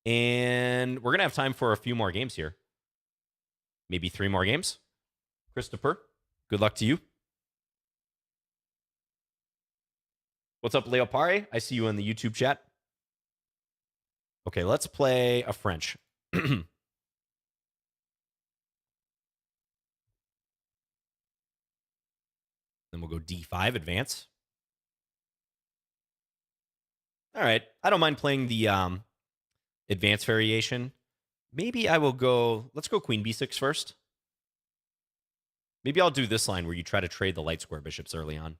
And we're going to have time for a few more games here. Maybe 3 more games. Christopher, good luck to you. What's up, Leopare? I see you in the YouTube chat. Okay, let's play a French. Then we'll go d5, advance. All right. I don't mind playing the advance variation. Maybe I will go, let's go queen b6 first. Maybe I'll do this line where you try to trade the light square bishops early on.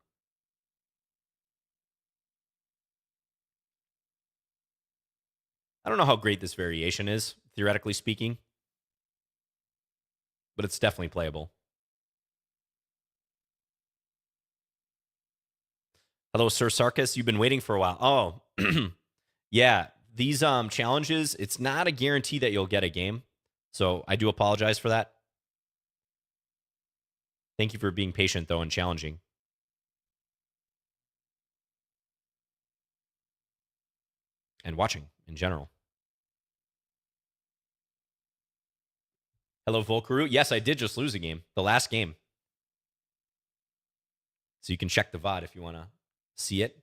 I don't know how great this variation is, theoretically speaking, but it's definitely playable. Hello, Sir Sarkis. You've been waiting for a while. Oh, yeah. These challenges, it's not a guarantee that you'll get a game. So I do apologize for that. Thank you for being patient, though, and challenging. And watching in general. Hello, Volkaru. Yes, I did just lose a game. The last game. So you can check the VOD if you want to see it.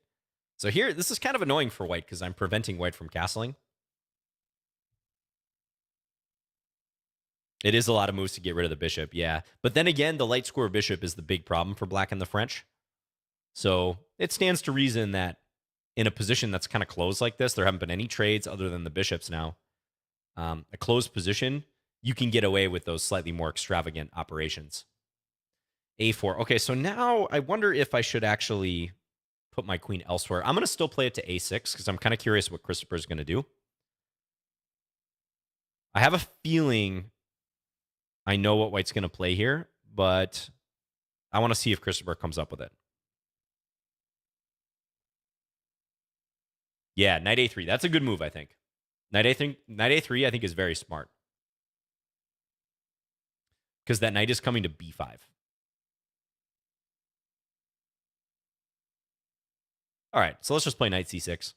So here, this is kind of annoying for white because I'm preventing white from castling. It is a lot of moves to get rid of the bishop, yeah. But then again, the light square bishop is the big problem for black and the French. So it stands to reason that in a position that's kind of closed like this, there haven't been any trades other than the bishops now. A closed position, you can get away with those slightly more extravagant operations. A4. Okay, so now I wonder if I should actually put my queen elsewhere. I'm going to still play it to A6 because I'm kind of curious what Christopher's going to do. I have a feeling I know what white's going to play here, but I want to see if Christopher comes up with it. Yeah, knight A3. That's a good move, I think. Knight A3, I think, is very smart. Because that knight is coming to B5. All right, so let's just play knight C6.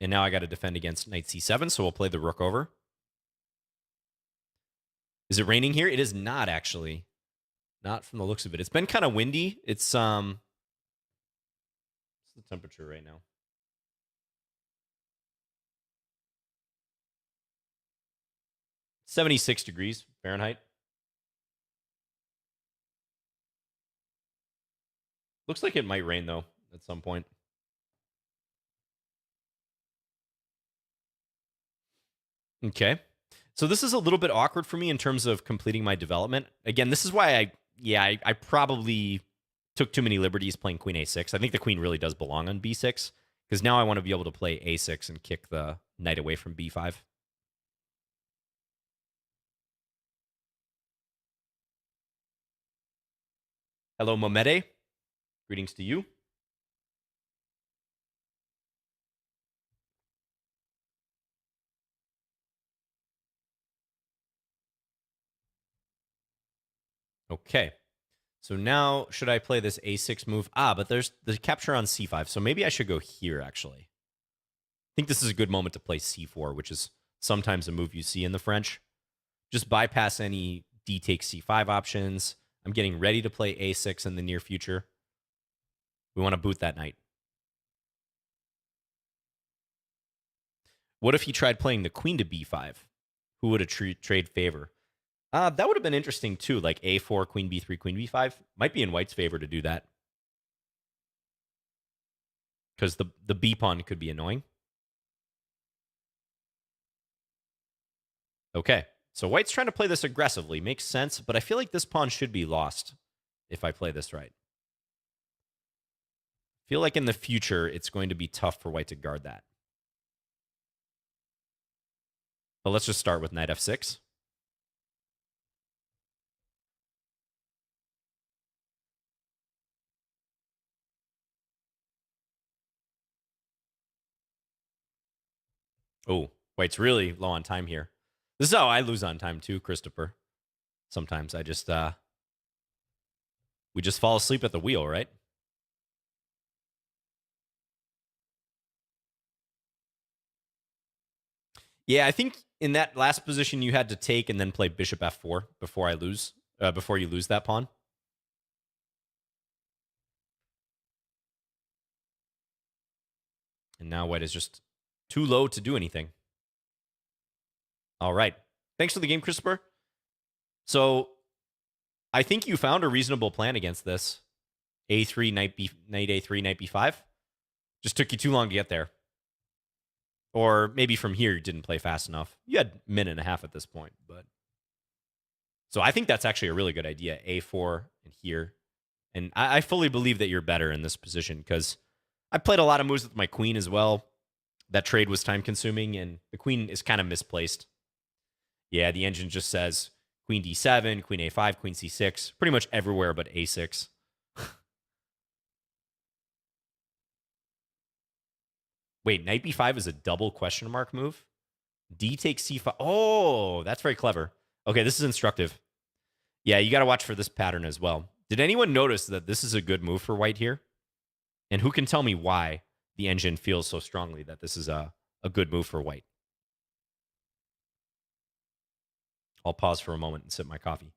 And now I got to defend against knight C7, so we'll play the rook over. Is it raining here? It is not, actually. Not from the looks of it. It's been kind of windy. It's what's the temperature right now? 76 degrees Fahrenheit. Looks like it might rain, though, at some point. Okay. So this is a little bit awkward for me in terms of completing my development. Again, this is why I probably took too many liberties playing queen a6. I think the queen really does belong on b6 because now I want to be able to play a6 and kick the knight away from b5. Hello, Momede. Greetings to you. Okay. So now, should I play this a6 move? But there's the capture on c5, so maybe I should go here, actually. I think this is a good moment to play c4, which is sometimes a move you see in the French. Just bypass any d takes c5 options. I'm getting ready to play a6 in the near future. We want to boot that knight. What if he tried playing the queen to b5? Who would have trade favor? That would have been interesting too, like a4, queen b3, queen b5. Might be in white's favor to do that. Because the b pawn could be annoying. Okay, so white's trying to play this aggressively. Makes sense, but I feel like this pawn should be lost if I play this right. I feel like in the future, it's going to be tough for white to guard that. But let's just start with knight f6. Oh, white's really low on time here. This is how I lose on time too, Christopher. Sometimes I just we just fall asleep at the wheel, right? Yeah, I think in that last position you had to take and then play bishop f4 before before you lose that pawn. And now white is just too low to do anything. All right. Thanks for the game, Christopher. So I think you found a reasonable plan against this. A3, knight A3, knight B5. Just took you too long to get there. Or maybe from here you didn't play fast enough. You had a minute and a half at this point, but so I think that's actually a really good idea. A4 and here. And I fully believe that you're better in this position because I played a lot of moves with my queen as well. That trade was time consuming and the queen is kind of misplaced. Yeah, the engine just says queen d7, queen a5, queen c6, pretty much everywhere but a6. Wait, knight b5 is a double question mark move? D takes c5. Oh, that's very clever. Okay, this is instructive. Yeah, you got to watch for this pattern as well. Did anyone notice that this is a good move for white here? And who can tell me why the engine feels so strongly that this is a good move for white? I'll pause for a moment and sip my coffee.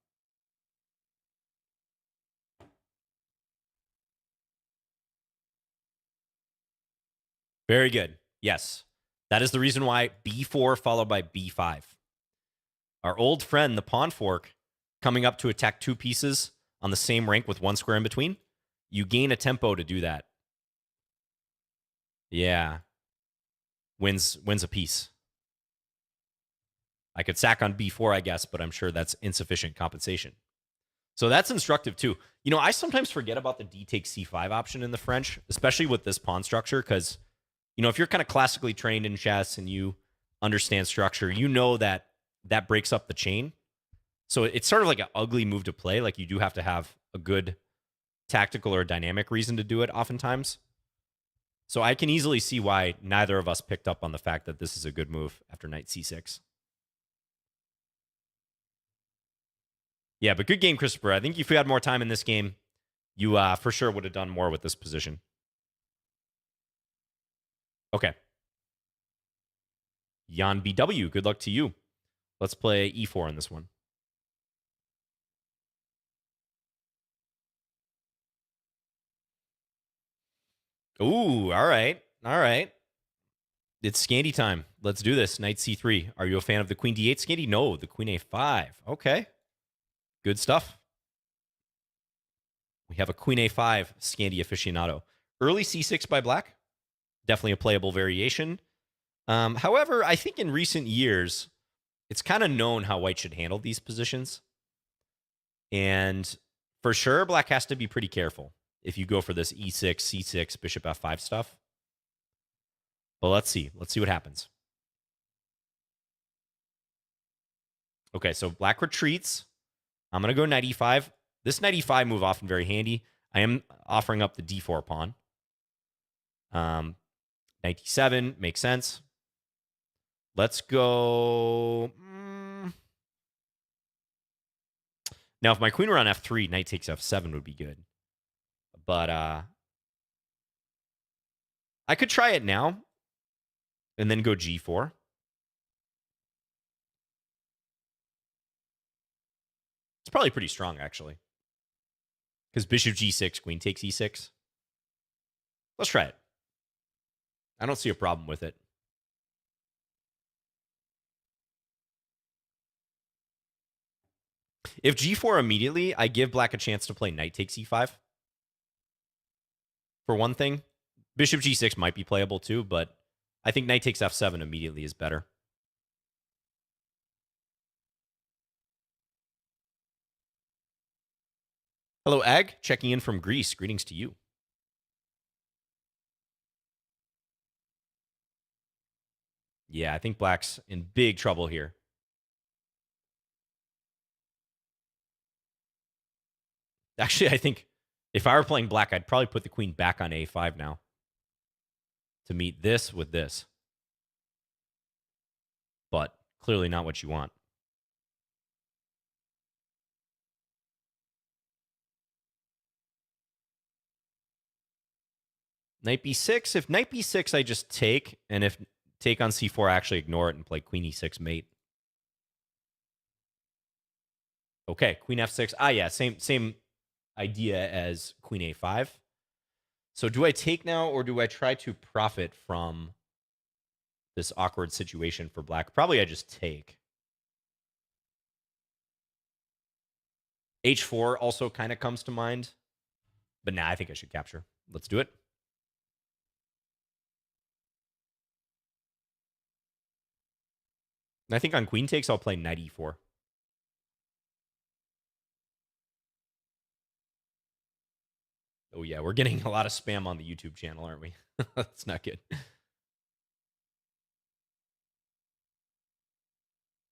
Very good. Yes. That is the reason why b4 followed by b5. Our old friend, the pawn fork, coming up to attack two pieces on the same rank with one square in between. You gain a tempo to do that. Yeah. Wins a piece. I could sack on b4, I guess, but I'm sure that's insufficient compensation. So that's instructive too. You know, I sometimes forget about the d takes c5 option in the French, especially with this pawn structure, because, you know, if you're kind of classically trained in chess and you understand structure, you know that that breaks up the chain. So it's sort of like an ugly move to play. Like you do have to have a good tactical or dynamic reason to do it oftentimes. So I can easily see why neither of us picked up on the fact that this is a good move after knight c6. Yeah, but good game, Christopher. I think if you had more time in this game, you for sure would have done more with this position. Okay. Jan BW, good luck to you. Let's play e4 in this one. Ooh, all right. All right. It's Scandy time. Let's do this. Knight c3. Are you a fan of the queen d8 Scandy? No, the queen a5. Okay. Good stuff. We have a queen a5 Scandi aficionado. Early c6 by black. Definitely a playable variation. However, I think in recent years, it's kind of known how white should handle these positions. And for sure, black has to be pretty careful if you go for this e6, c6, bishop f5 stuff. But let's see. Let's see what happens. Okay, so black retreats. I'm going to go knight e5. This knight e5 move often very handy. I am offering up the d4 pawn. Knight d7 makes sense. Let's go. Now, if my queen were on f3, knight takes f7 would be good. But I could try it now and then go g4. It's probably pretty strong, actually. Because bishop g6, queen takes e6. Let's try it. I don't see a problem with it. If g4 immediately, I give black a chance to play knight takes e5. For one thing, bishop g6 might be playable too, but I think knight takes f7 immediately is better. Hello, Egg, checking in from Greece. Greetings to you. Yeah, I think black's in big trouble here. Actually, I think if I were playing black, I'd probably put the queen back on a5 now to meet this with this. But clearly not what you want. Knight b6. If knight b6, I just take. And if take on c4, I actually ignore it and play queen e6 mate. Okay, queen f6. Ah, yeah, same idea as queen a5. So do I take now or do I try to profit from this awkward situation for black? Probably I just take. h4 also kind of comes to mind. But nah, I think I should capture. Let's do it. And I think on queen takes, I'll play knight e4. Oh, yeah, we're getting a lot of spam on the YouTube channel, aren't we? That's not good.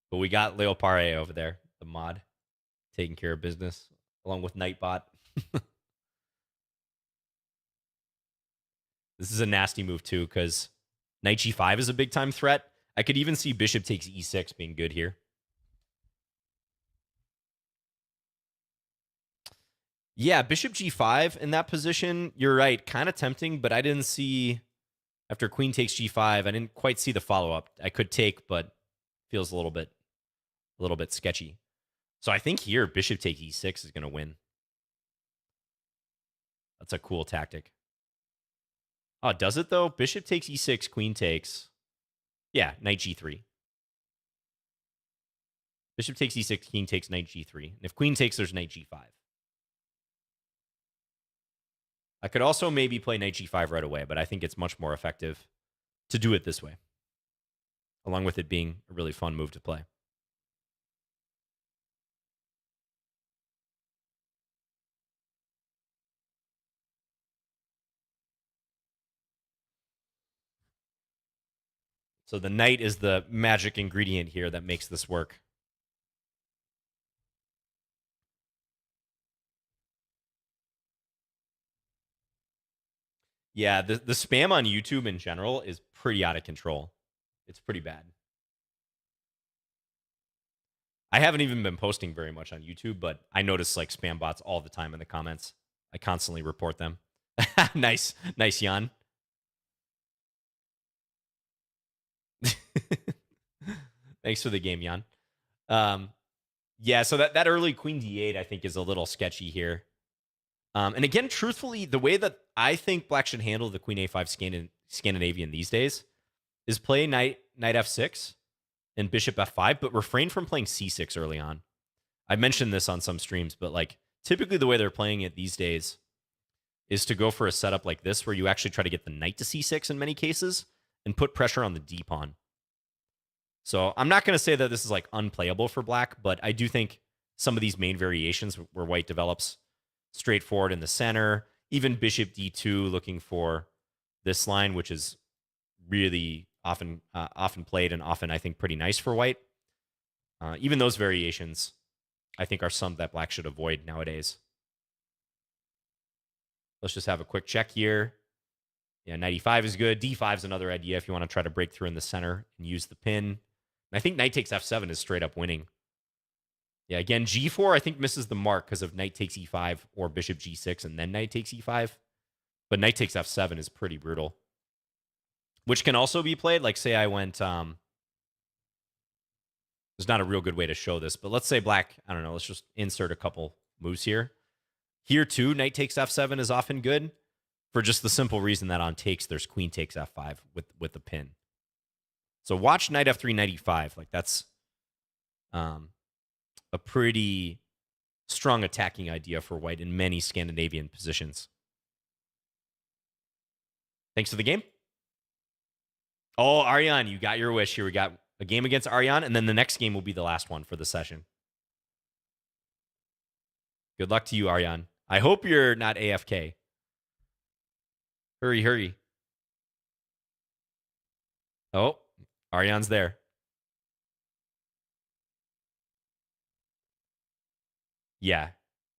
But we got Leopare over there, the mod, taking care of business, along with Nightbot. This is a nasty move, too, because knight g5 is a big-time threat. I could even see bishop takes e6 being good here. Yeah, bishop g5 in that position, you're right, kind of tempting, but I didn't see, after queen takes g5, I didn't quite see the follow-up. I could take, but feels a little bit sketchy. So I think here, bishop takes e6 is going to win. That's a cool tactic. Oh, does it, though? Bishop takes e6, queen takes. Yeah, knight g3. Bishop takes e6, king takes knight g3. And if queen takes, there's knight g5. I could also maybe play knight g5 right away, but I think it's much more effective to do it this way, along with it being a really fun move to play. So the knight is the magic ingredient here that makes this work. Yeah, the spam on YouTube in general is pretty out of control. It's pretty bad. I haven't even been posting very much on YouTube, but I notice like spam bots all the time in the comments. I constantly report them. Nice, Jan. Thanks for the game, Jan. Yeah, so that early queen d8 I think is a little sketchy here. And again, truthfully, the way that I think black should handle the queen a5 Scandinavian these days is play knight f6 and bishop f5, but refrain from playing c6 early on. I mentioned this on some streams, but like typically the way they're playing it these days is to go for a setup like this where you actually try to get the knight to c6 in many cases and put pressure on the d pawn. So I'm not going to say that this is like unplayable for black, but I do think some of these main variations where white develops straightforward in the center, even bishop d2 looking for this line, which is really often played and often I think pretty nice for white. Even those variations, I think, are some that black should avoid nowadays. Let's just have a quick check here. Yeah, knight e5 is good. d5 is another idea if you want to try to break through in the center and use the pin. And I think knight takes f7 is straight up winning. Yeah, again, g4 I think misses the mark because of knight takes e5 or bishop g6 and then knight takes e5. But knight takes f7 is pretty brutal. Which can also be played, like say I went... there's not a real good way to show this, but let's say black, I don't know, let's just insert a couple moves here. Here too, knight takes f7 is often good for just the simple reason that on takes, there's queen takes f5 with the pin. So watch knight f3, knight e5. Like that's a pretty strong attacking idea for white in many Scandinavian positions. Thanks for the game. Oh, Aryan, you got your wish here. We got a game against Aryan, and then the next game will be the last one for the session. Good luck to you, Aryan. I hope you're not AFK. Hurry, hurry. Oh, Aryan's there. Yeah.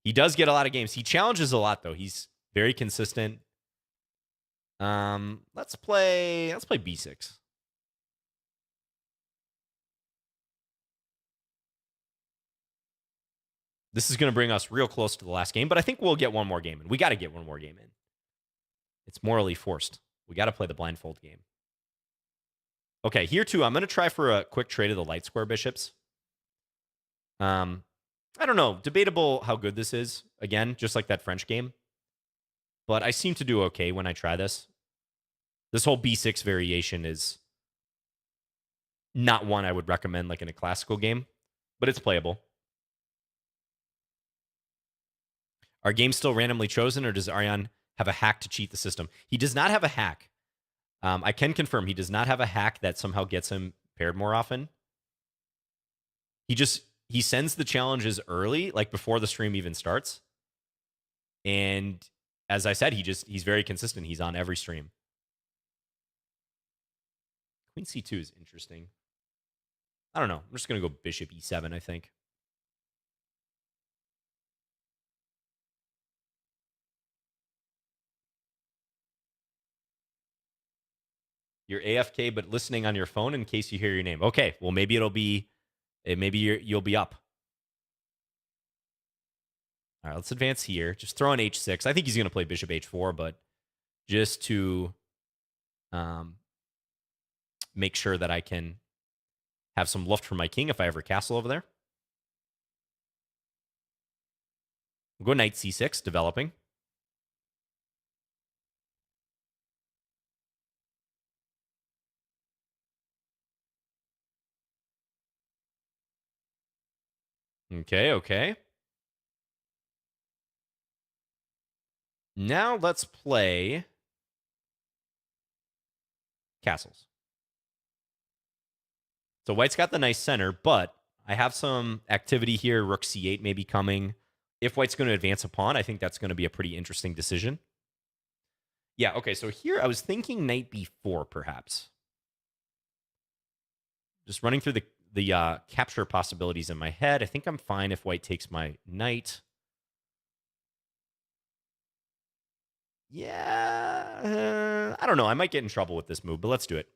He does get a lot of games. He challenges a lot, though. He's very consistent. Let's play b6. This is going to bring us real close to the last game, but I think we'll get one more game in. We got to get one more game in. It's morally forced. We got to play the blindfold game. Okay, here too, I'm going to try for a quick trade of the light square bishops. I don't know. Debatable how good this is. Again, just like that French game. But I seem to do okay when I try this. This whole b6 variation is not one I would recommend like in a classical game, but it's playable. Are games still randomly chosen, or does Aryan have a hack to cheat the system? He does not have a hack. I can confirm he does not have a hack that somehow gets him paired more often. He sends the challenges early, like before the stream even starts. And as I said, he's very consistent. He's on every stream. Queen c2 is interesting. I don't know. I'm just going to go bishop e7, I think. You're AFK, but listening on your phone in case you hear your name. Okay, well, maybe you'll be up. All right, let's advance here. Just throw on h6. I think he's going to play bishop h4, but just to make sure that I can have some luft for my king if I ever castle over there. We'll go knight c6, developing. Okay. Now let's play castles. So white's got the nice center, but I have some activity here. Rook c8 may be coming. If white's going to advance a pawn, I think that's going to be a pretty interesting decision. Yeah, okay, so here I was thinking knight b4, perhaps. Just running through the capture possibilities in my head. I think I'm fine if white takes my knight. Yeah, I don't know. I might get in trouble with this move, but let's do it.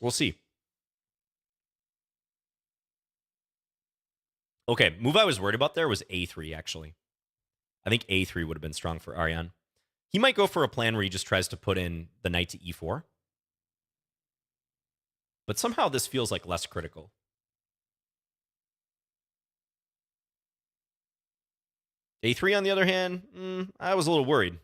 We'll see. Okay, move I was worried about there was a3, actually. I think a3 would have been strong for Aryan. He might go for a plan where he just tries to put in the knight to e4. But somehow this feels like less critical. a3, on the other hand, I was a little worried.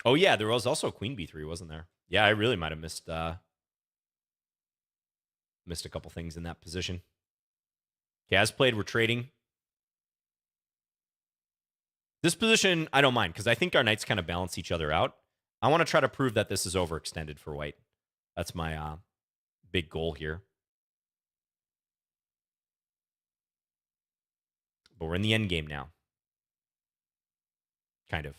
Oh, yeah, there was also queen b3, wasn't there? Yeah, I really might have missed a couple things in that position. Okay, as played, we're trading. This position, I don't mind, because I think our knights kind of balance each other out. I want to try to prove that this is overextended for white. That's my big goal here. But we're in the end game now. Kind of.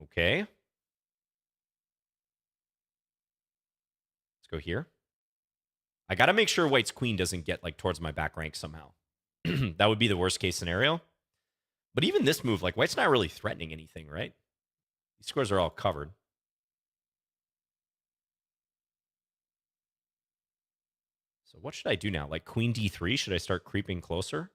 Okay. Let's go here. I got to make sure white's queen doesn't get like towards my back rank somehow. That would be the worst case scenario. But even this move, like white's not really threatening anything, right? These squares are all covered. So what should I do now? Like queen d3? Should I start creeping closer?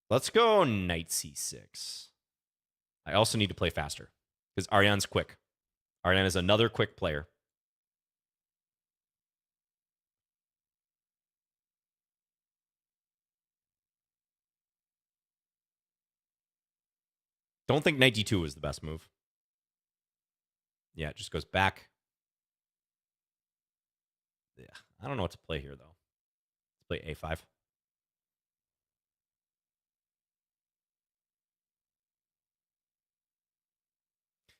Let's go knight c6. I also need to play faster because Ariane's quick. Ariane is another quick player. Don't think knight d2 was the best move. Yeah, it just goes back. Yeah, I don't know what to play here, though. Let's play a5.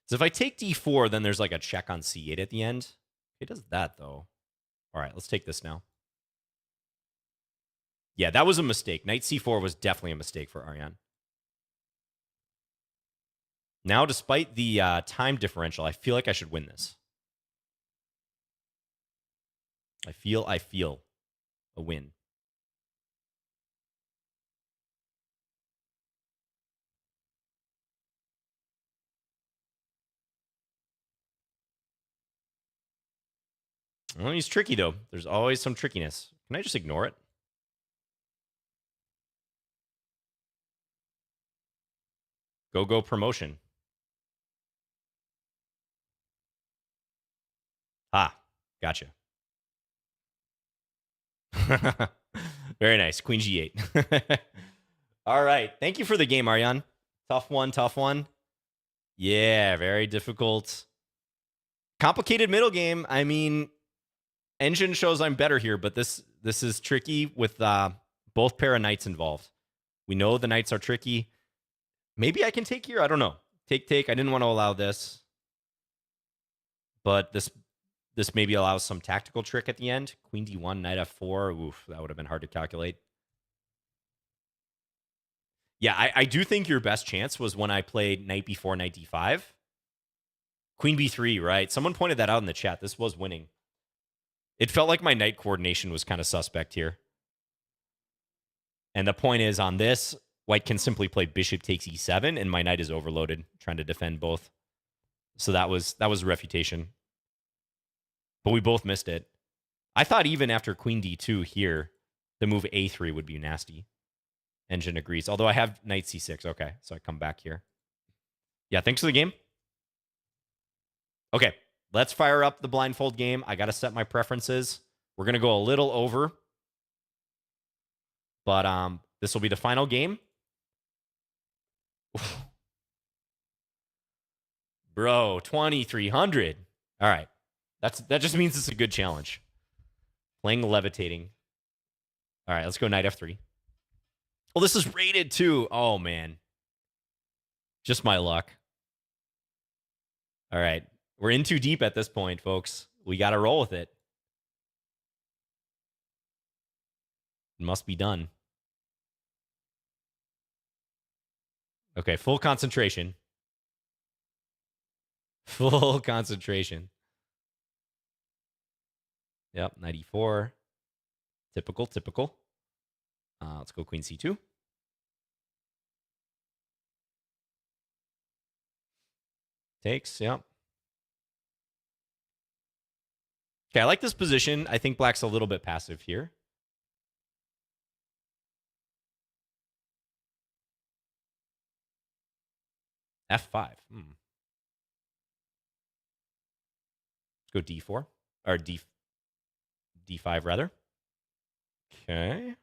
So if I take d4, then there's like a check on c8 at the end. It does that, though. All right, let's take this now. Yeah, that was a mistake. Knight c4 was definitely a mistake for Ariane. Now, despite the time differential, I feel like I should win this. I feel a win. Well, he's tricky, though. There's always some trickiness. Can I just ignore it? Go promotion. Ah, gotcha. Very nice. Queen g8. All right. Thank you for the game, Ariane. Tough one, tough one. Yeah, very difficult. Complicated middle game. I mean, engine shows I'm better here, but this is tricky with both pair of knights involved. We know the knights are tricky. Maybe I can take here. I don't know. Take. I didn't want to allow this, but this maybe allows some tactical trick at the end. Queen d1, knight f4. Oof, that would have been hard to calculate. Yeah, I do think your best chance was when I played knight b4, knight d5. Queen b3, right? Someone pointed that out in the chat. This was winning. It felt like my knight coordination was kind of suspect here. And the point is, on this, white can simply play bishop takes e7, and my knight is overloaded, trying to defend both. So that was a refutation. But we both missed it. I thought even after queen d2 here, the move a3 would be nasty. Engine agrees. Although I have knight c6. Okay, so I come back here. Yeah, thanks for the game. Okay, let's fire up the blindfold game. I got to set my preferences. We're going to go a little over. But this will be the final game. Bro, 2,300. All right. That just means it's a good challenge. Playing levitating. All right, let's go knight f3. Well, this is rated too. Oh, man. Just my luck. All right. We're in too deep at this point, folks. We got to roll with it. It must be done. Okay, full concentration. Full concentration. Yep, 94. Typical. Let's go queen c2. Takes, yep. Okay, I like this position. I think black's a little bit passive here. F5. Let's go d4. Or d5 rather. Okay.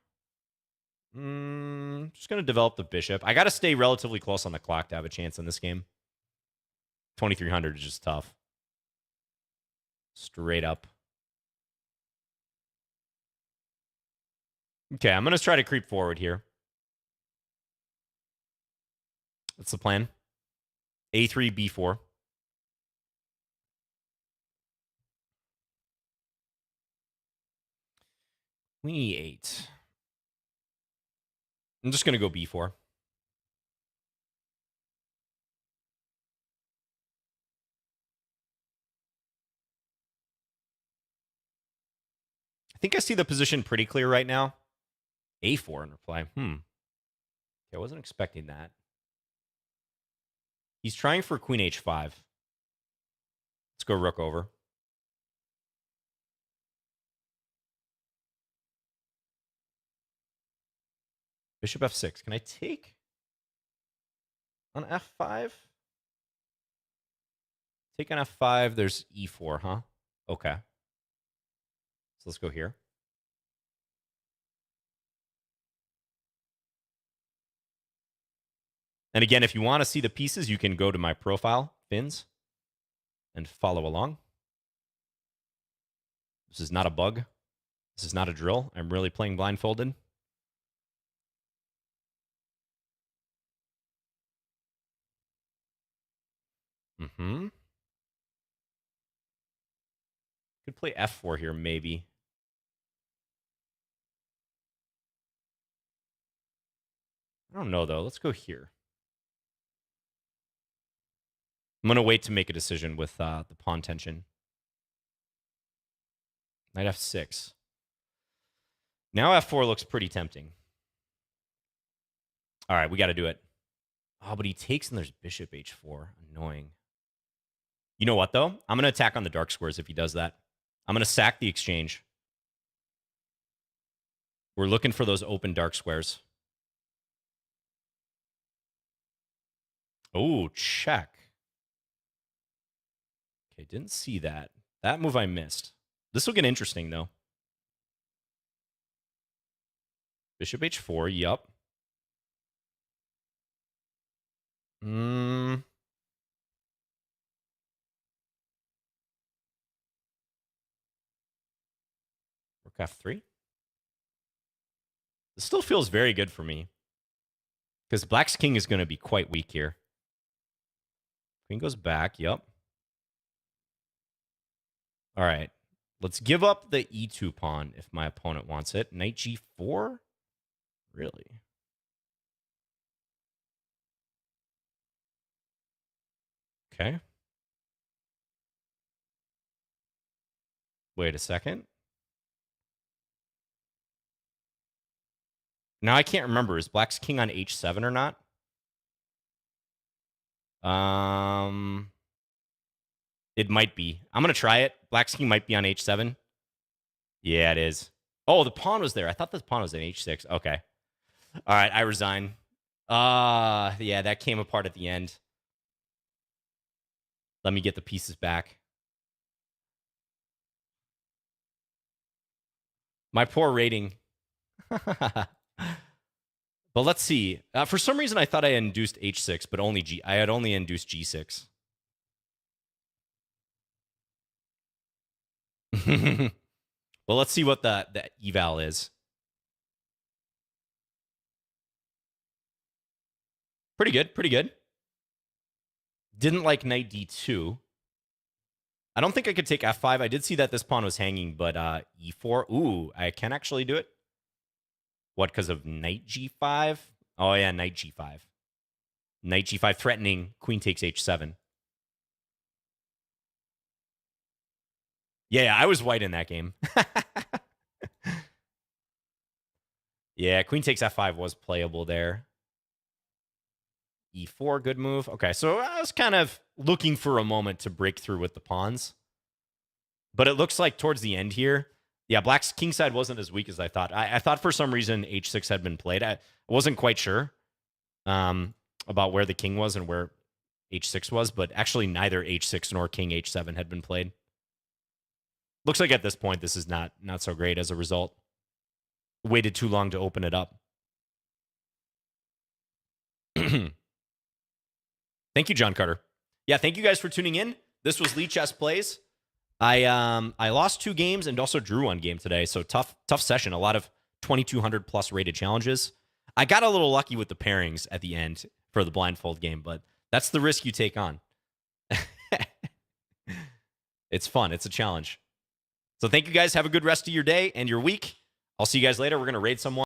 Just going to develop the bishop. I got to stay relatively close on the clock to have a chance in this game. 2300 is just tough. Straight up. Okay, I'm going to try to creep forward here. That's the plan. A3, B4. Queen E8. I'm just going to go B4. I think I see the position pretty clear right now. A4 in reply. Okay, I wasn't expecting that. He's trying for Queen H5. Let's go rook over. Bishop F6. Can I take on F5? Take on F5. There's E4, huh? Okay. So let's go here. And again, if you want to see the pieces, you can go to my profile, Fins, and follow along. This is not a bug. This is not a drill. I'm really playing blindfolded. Could play F4 here, maybe. I don't know, though. Let's go here. I'm going to wait to make a decision with the pawn tension. Knight F6. Now F4 looks pretty tempting. All right, we got to do it. Oh, but he takes and there's bishop H4. Annoying. You know what, though? I'm going to attack on the dark squares if he does that. I'm going to sack the exchange. We're looking for those open dark squares. Oh, check. Okay, didn't see that. That move I missed. This will get interesting, though. Bishop H4, yup. Rook F3. This still feels very good for me. Because Black's king is going to be quite weak here. Queen goes back, yup. All right. Let's give up the E2 pawn if my opponent wants it. Knight G4? Really? Okay. Wait a second. Now I can't remember. Is Black's king on H7 or not? It might be. I'm going to try it. Black's king might be on H7. Yeah, it is. Oh, the pawn was there. I thought the pawn was in H6. Okay. All right, I resign. Yeah, that came apart at the end. Let me get the pieces back. My poor rating. But let's see. For some reason, I thought I induced H6, but I had only induced G6. Well, let's see what the eval is. Pretty good, pretty good. Didn't like knight D2. I don't think I could take F5. I did see that this pawn was hanging, but E4. Ooh, I can actually do it. What, because of knight G5? Oh, yeah, knight G5. Knight G5 threatening. Queen takes H7. Yeah, I was white in that game. Yeah, queen takes F5 was playable there. E4, good move. Okay, so I was kind of looking for a moment to break through with the pawns. But it looks like towards the end here, yeah, Black's kingside wasn't as weak as I thought. I thought for some reason H6 had been played. I wasn't quite sure about where the king was and where H6 was, but actually neither H6 nor king H7 had been played. Looks like at this point, this is not so great as a result. Waited too long to open it up. Thank you, John Carter. Yeah, thank you guys for tuning in. This was Lichess Plays. I lost 2 games and also drew 1 game today, so tough session. A lot of 2,200 plus rated challenges. I got a little lucky with the pairings at the end for the blindfold game, but that's the risk you take on. It's fun. It's a challenge. So thank you guys. Have a good rest of your day and your week. I'll see you guys later. We're going to raid someone.